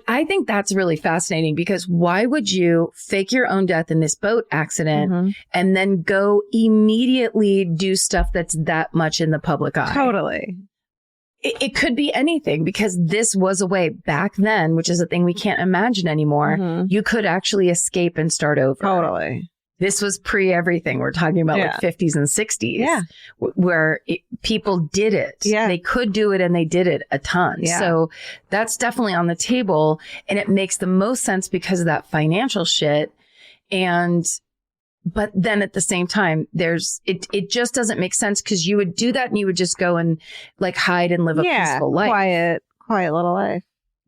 I think that's really fascinating, because why would you fake your own death in this boat accident and then go immediately do stuff that's that much in the public eye? Totally. It could be anything, because this was a way back then, which is a thing we can't imagine anymore. You could actually escape and start over. Totally. This was pre-everything. We're talking about like 50s and 60s, where people did it. Yeah. They could do it, and they did it a ton. Yeah. So that's definitely on the table, and it makes the most sense because of that financial shit. But then at the same time, it just doesn't make sense, because you would do that and you would just go and like hide and live a peaceful life. Quiet little life.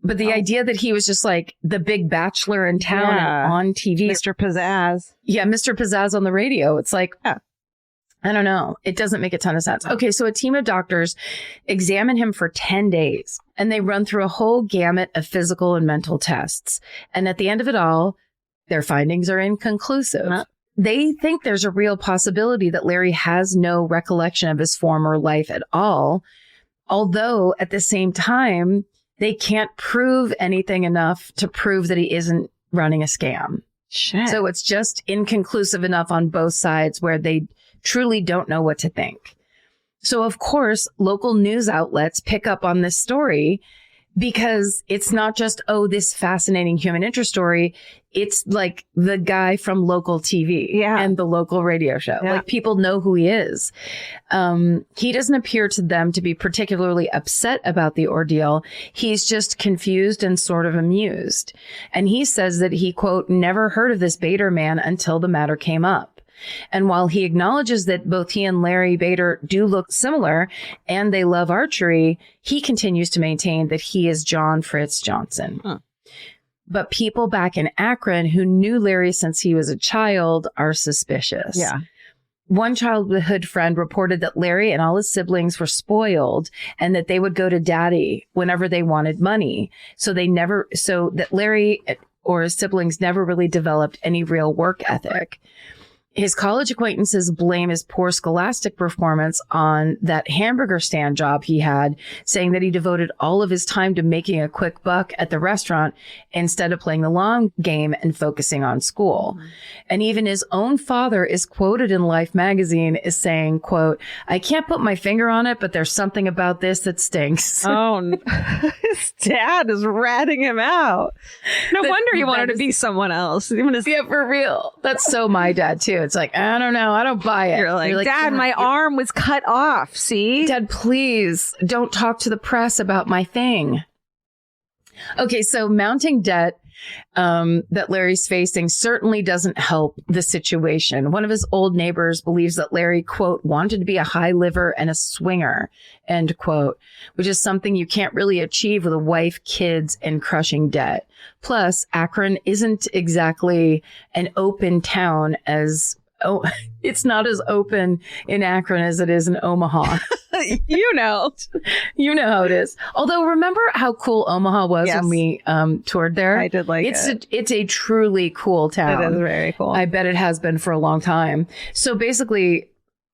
But the idea that he was just like the big bachelor in town and on TV. Mr. Pizzazz. Yeah, Mr. Pizzazz on the radio. It's like, I don't know. It doesn't make a ton of sense. Okay, so a team of doctors examine him for 10 days, and they run through a whole gamut of physical and mental tests. And at the end of it all, their findings are inconclusive. They think there's a real possibility that Larry has no recollection of his former life at all, although at the same time, they can't prove anything enough to prove that he isn't running a scam. Shit. So it's just inconclusive enough on both sides where they truly don't know what to think. So, of course, local news outlets pick up on this story, because it's not just, this fascinating human interest story. It's like the guy from local TV and the local radio show. Yeah. Like, people know who he is. He doesn't appear to them to be particularly upset about the ordeal. He's just confused and sort of amused. And he says that he, quote, never heard of this Bader man until the matter came up. And while he acknowledges that both he and Larry Bader do look similar and they love archery, he continues to maintain that he is John Fritz Johnson. But people back in Akron who knew Larry since he was a child are suspicious. Yeah. One childhood friend reported that Larry and all his siblings were spoiled, and that they would go to daddy whenever they wanted money. So that Larry or his siblings never really developed any real work ethic. His college acquaintances blame his poor scholastic performance on that hamburger stand job he had, saying that he devoted all of his time to making a quick buck at the restaurant instead of playing the long game and focusing on school. And even his own father is quoted in Life magazine as saying, quote, "I can't put my finger on it, but there's something about this that stinks." His dad is ratting him out. No wonder he wanted to be someone else. Yeah, for real. That's so my dad, too. It's like, I don't know. I don't buy it. You're like, Dad, my arm was cut off. See? Dad, please don't talk to the press about my thing. Okay, so mounting debt that Larry's facing certainly doesn't help the situation. One of his old neighbors believes that Larry, quote, wanted to be a high liver and a swinger, end quote, which is something you can't really achieve with a wife, kids, and crushing debt. Plus, Akron isn't exactly an open town it's not as open in Akron as it is in Omaha. You know how it is. Although, remember how cool Omaha was when we toured there? I did like it. It's a truly cool town. It is very cool. I bet it has been for a long time. So basically,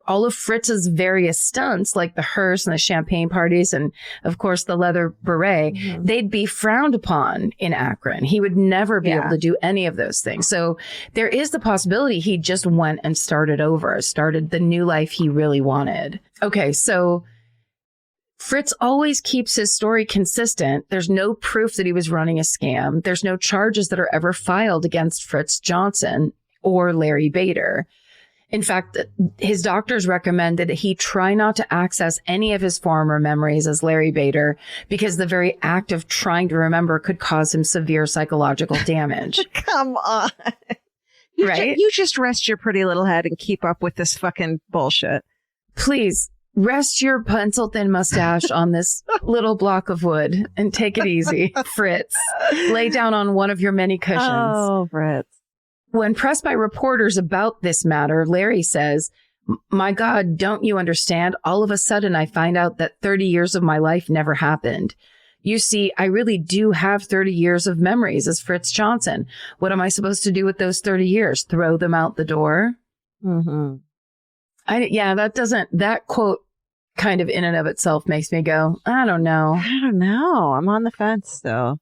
all of Fritz's various stunts, like the hearse and the champagne parties and, of course, the leather beret, they'd be frowned upon in Akron. He would never be able to do any of those things. So there is the possibility he just went and started the new life he really wanted. Okay, so Fritz always keeps his story consistent. There's no proof that he was running a scam. There's no charges that are ever filed against Fritz Johnson or Larry Bader. In fact, his doctors recommend that he try not to access any of his former memories as Larry Bader, because the very act of trying to remember could cause him severe psychological damage. Come on. right? You just rest your pretty little head and keep up with this fucking bullshit. Please rest your pencil thin mustache on this little block of wood and take it easy, Fritz. Lay down on one of your many cushions. Oh, Fritz. When pressed by reporters about this matter, Larry says, "My God, don't you understand? All of a sudden, I find out that 30 years of my life never happened. You see, I really do have 30 years of memories as Fritz Johnson. What am I supposed to do with those 30 years? Throw them out the door?" Mm-hmm. That quote kind of in and of itself makes me go, I don't know. I'm on the fence still.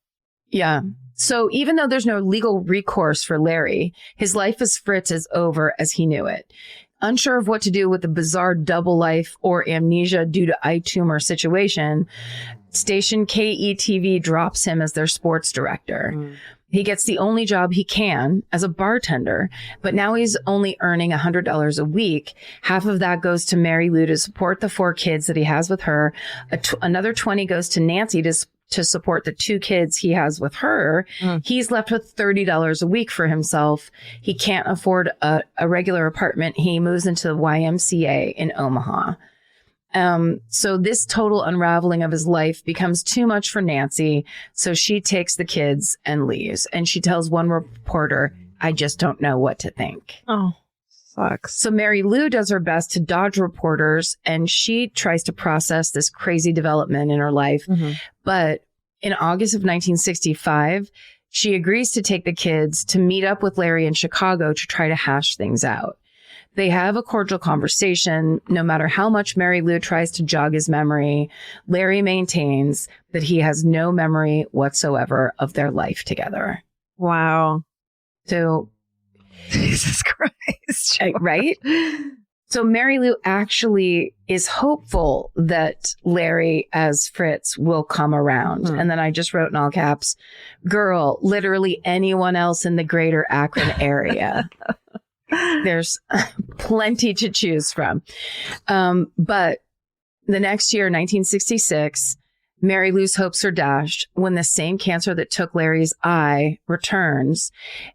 Yeah. So even though there's no legal recourse for Larry, his life as Fritz is over as he knew it. Unsure of what to do with the bizarre double life or amnesia due to eye tumor situation, station KETV drops him as their sports director. He gets the only job he can as a bartender, but now he's only earning $100 a week. Half of that goes to Mary Lou to support the 4 kids that he has with her. Another 20 goes to Nancy to support the 2 kids he has with her. He's left with $30 a week for himself. He can't afford a regular apartment. He moves into the YMCA in Omaha. So this total unraveling of his life becomes too much for Nancy. So she takes the kids and leaves. And she tells one reporter, "I just don't know what to think." Oh, sucks. So Mary Lou does her best to dodge reporters, and she tries to process this crazy development in her life. But in August of 1965, she agrees to take the kids to meet up with Larry in Chicago to try to hash things out. They have a cordial conversation. No matter how much Mary Lou tries to jog his memory, Larry maintains that he has no memory whatsoever of their life together. Wow. So, Jesus Christ. Right? So Mary Lou actually is hopeful that Larry as Fritz will come around. And then I just wrote in all caps, "Girl, literally anyone else in the greater Akron area." There's plenty to choose from. But the next year, 1966, Mary Lou's hopes are dashed when the same cancer that took Larry's eye returns,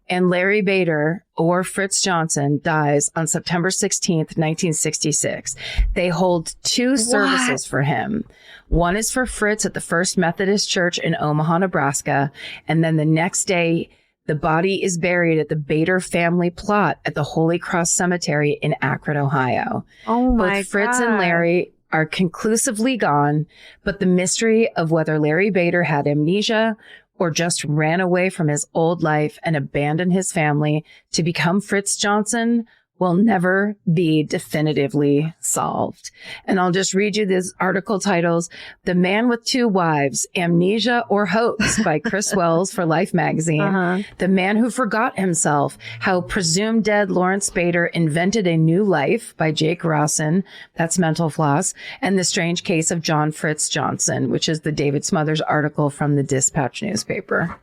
and Larry Bader, or Fritz Johnson, dies on September 16th, 1966. They hold 2 services for him. One is for Fritz at the First Methodist Church in Omaha, Nebraska, and then the next day, the body is buried at the Bader family plot at the Holy Cross Cemetery in Akron, Ohio. Oh my God. Both Fritz and Larry are conclusively gone, but the mystery of whether Larry Bader had amnesia or just ran away from his old life and abandoned his family to become Fritz Johnson will never be definitively solved. And I'll just read you these article titles. "The Man with 2 Wives, Amnesia or Hoax" by Chris Wells for Life magazine. "The Man Who Forgot Himself, How Presumed Dead Lawrence Bader Invented a New Life" by Jake Rawson. That's Mental Floss. And "The Strange Case of John Fritz Johnson," which is the David Smothers article from the Dispatch newspaper.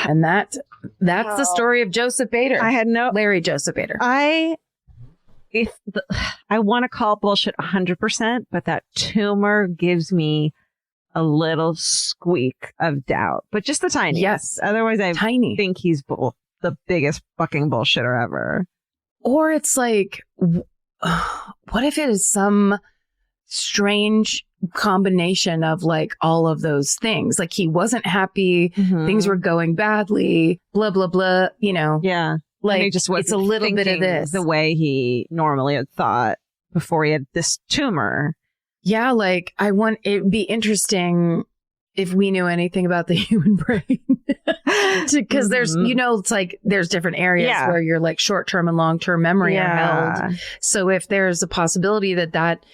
And that's the story of Joseph Bader. Larry Joseph Bader. I want to call bullshit 100%, but that tumor gives me a little squeak of doubt, but just the tiniest. Yes. Otherwise, I Tiny. think he's the biggest fucking bullshitter ever. Or it's like, what if it is some strange combination of like all of those things? Like he wasn't happy, things were going badly, blah, blah, blah, you know. Yeah. Like he just wasn't it's a little bit of this. The way he normally had thought before he had this tumor. Yeah, like it'd be interesting if we knew anything about the human brain. Because there's, you know, it's like there's different areas where your like short-term and long-term memory are held. So if there's a possibility that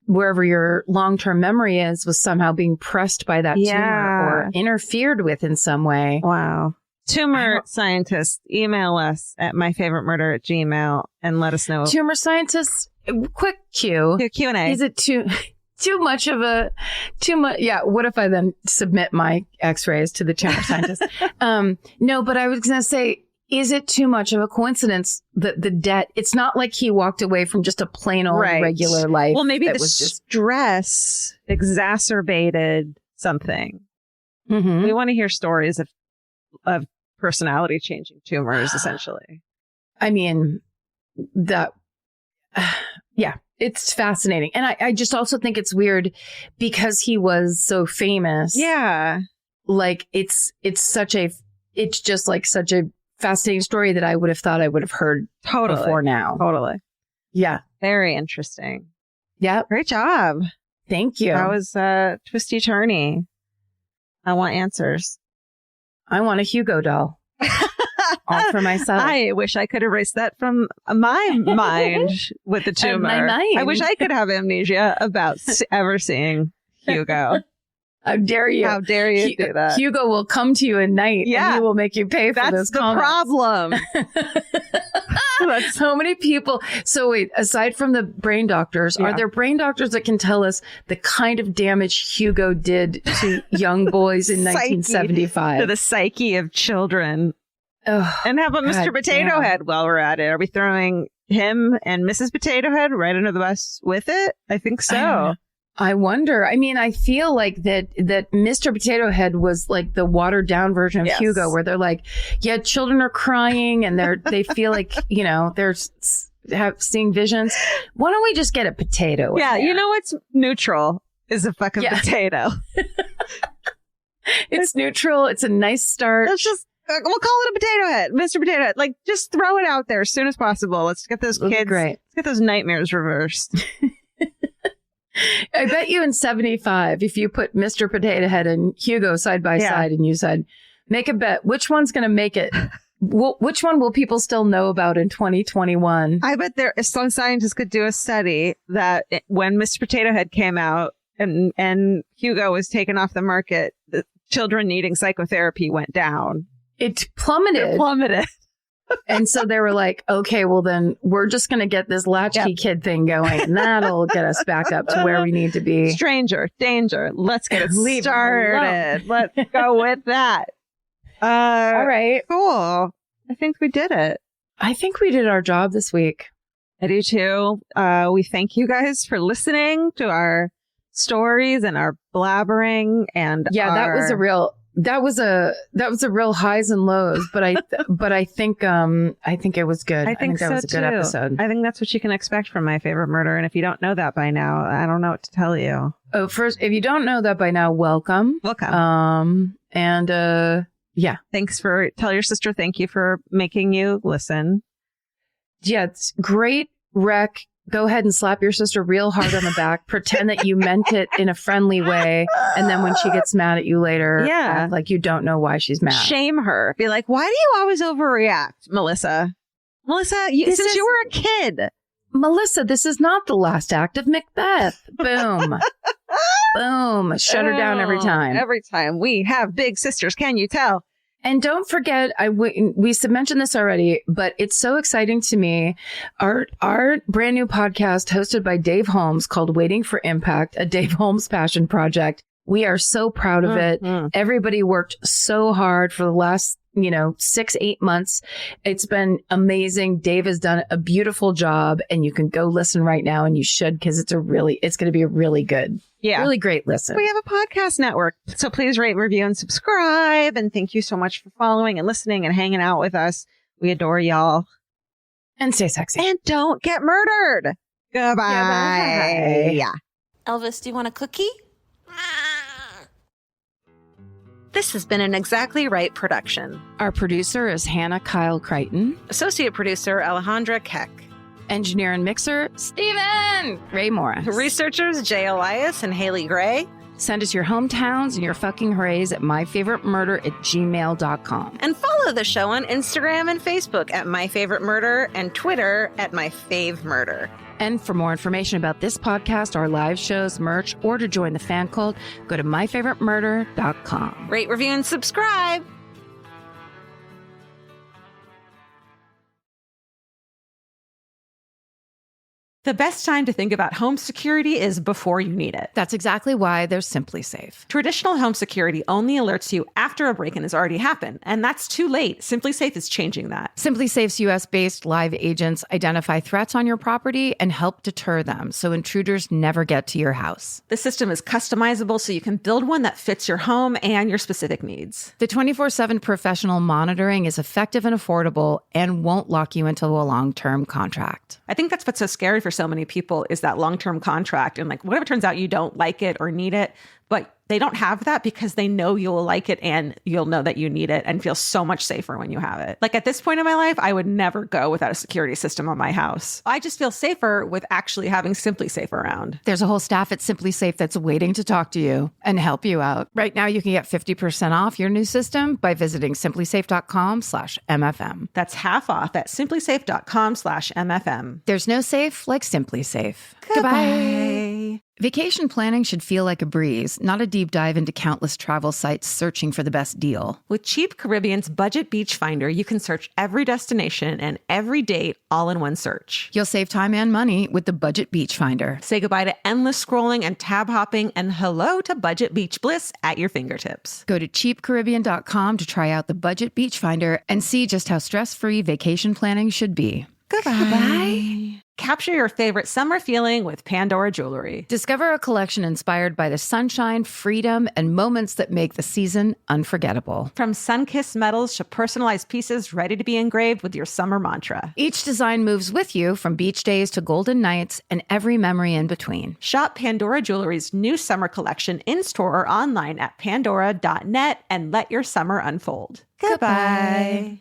wherever your long-term memory was somehow being pressed by that tumor or interfered with in some way. Wow. Tumor scientists, email us at myfavoritemurder@gmail.com and let us know. Tumor scientists, quick Q&A. Is it too much? Yeah. What if I then submit my x-rays to the tumor scientist? No, but I was going to say, is it too much of a coincidence that the debt, it's not like he walked away from just a plain old regular life. Well, maybe the stress exacerbated something. We want to hear stories of personality changing tumors, essentially. I mean, yeah, it's fascinating. And I just also think it's weird because he was so famous. Yeah. Like it's just like such a fascinating story that I would have thought I would have heard before now. Totally. Yeah. Very interesting. Yeah. Great job. Thank you. That was twisty turny. I want answers. I want a Hugo doll. All for myself. I wish I could erase that from my mind with the tumor. My mind. I wish I could have amnesia about ever seeing Hugo. How dare you? How dare you do that? Hugo will come to you at night and he will make you pay for That's those the comments. problem. That's so many people. So wait, aside from the brain doctors, are there brain doctors that can tell us the kind of damage Hugo did to young boys in 1975? To the psyche of children. Oh, and how about Mr. Potato Head while we're at it? Are we throwing him and Mrs. Potato Head right under the bus with it? I think so. I wonder. I mean, I feel like that Mr. Potato Head was like the watered down version of Hugo, where they're like, yeah, children are crying and they feel like, you know, they're seeing visions. Why don't we just get a potato? Yeah, you know what's neutral is a fucking potato. It's neutral. It's a nice start. Let's just we'll call it a potato head, Mr. Potato Head. Like, just throw it out there as soon as possible. Let's get those kids. Let's get those nightmares reversed. I bet you in 75, if you put Mr. Potato Head and Hugo side by side and you said, make a bet, which one's going to make it? Which one will people still know about in 2021? I bet some scientists could do a study that when Mr. Potato Head came out and Hugo was taken off the market, the children needing psychotherapy went down. It plummeted. And so they were like, okay, well then we're just going to get this latchkey kid thing going and that'll get us back up to where we need to be. Stranger, danger. Let's get it started. Let's go with that. All right. Cool. I think we did it. I think we did our job this week. I do too. We thank you guys for listening to our stories and our blabbering and that was a real highs and lows, but I think it was good. I think that was a good episode. I think that's what you can expect from My Favorite Murder. And if you don't know that by now, I don't know what to tell you. Oh, first, if you don't know that by now, welcome. Thanks tell your sister thank you for making you listen. Yeah, it's great rec. Go ahead and slap your sister real hard on the back. Pretend that you meant it in a friendly way. And then when she gets mad at you later, act like you don't know why she's mad. Shame her. Be like, why do you always overreact, Melissa? Since you were a kid. Melissa, this is not the last act of Macbeth. Boom. Boom. Shut her down every time. Every time. We have big sisters. Can you tell? And don't forget, we mentioned this already, but it's so exciting to me. Our brand new podcast hosted by Dave Holmes called Waiting for Impact, a Dave Holmes passion project. We are so proud of it. Everybody worked so hard for the last, 6-8 months. It's been amazing. Dave has done a beautiful job and you can go listen right now and you should, because it's going to be a really good, really great listen. We have a podcast network. So please rate, review, and subscribe. And thank you so much for following and listening and hanging out with us. We adore y'all. And stay sexy. And don't get murdered. Goodbye. Yeah. Elvis, do you want a cookie? This has been an Exactly Right production. Our producer is Hannah Kyle Crichton. Associate producer, Alejandra Keck. Engineer and mixer, Steven Ray Morris. Researchers, Jay Elias and Haley Gray. Send us your hometowns and your fucking hoorays at myfavoritemurder@gmail.com. And follow the show on Instagram and Facebook at My Favorite Murder and Twitter at My Fave Murder. And for more information about this podcast, our live shows, merch, or to join the fan cult, go to myfavoritemurder.com. Rate, review, and subscribe. The best time to think about home security is before you need it. That's exactly why there's Simply Safe. Traditional home security only alerts you after a break-in has already happened, and that's too late. Simply Safe is changing that. Simply Safe's US-based live agents identify threats on your property and help deter them so intruders never get to your house. The system is customizable so you can build one that fits your home and your specific needs. The 24/7 professional monitoring is effective and affordable and won't lock you into a long-term contract. I think that's what's so scary for so many people is that long-term contract. And like, what if it turns out you don't like it or need it, but they don't have that because they know you'll like it and you'll know that you need it and feel so much safer when you have it. Like at this point in my life, I would never go without a security system on my house. I just feel safer with actually having Simply Safe around. There's a whole staff at Simply Safe that's waiting to talk to you and help you out. Right now, you can get 50% off your new system by visiting simplysafe.com/MFM. That's half off at simplysafe.com/MFM. There's no safe like Simply Safe. Goodbye. Vacation planning should feel like a breeze, not a deep dive into countless travel sites searching for the best deal. With Cheap Caribbean's Budget Beach Finder, you can search every destination and every date all in one search. You'll save time and money with the Budget Beach Finder. Say goodbye to endless scrolling and tab hopping and hello to Budget Beach Bliss at your fingertips. Go to cheapcaribbean.com to try out the Budget Beach Finder and see just how stress-free vacation planning should be. Goodbye. Capture your favorite summer feeling with Pandora Jewelry. Discover a collection inspired by the sunshine, freedom, and moments that make the season unforgettable. From sun-kissed metals to personalized pieces ready to be engraved with your summer mantra. Each design moves with you from beach days to golden nights and every memory in between. Shop Pandora Jewelry's new summer collection in-store or online at pandora.net and let your summer unfold. Goodbye.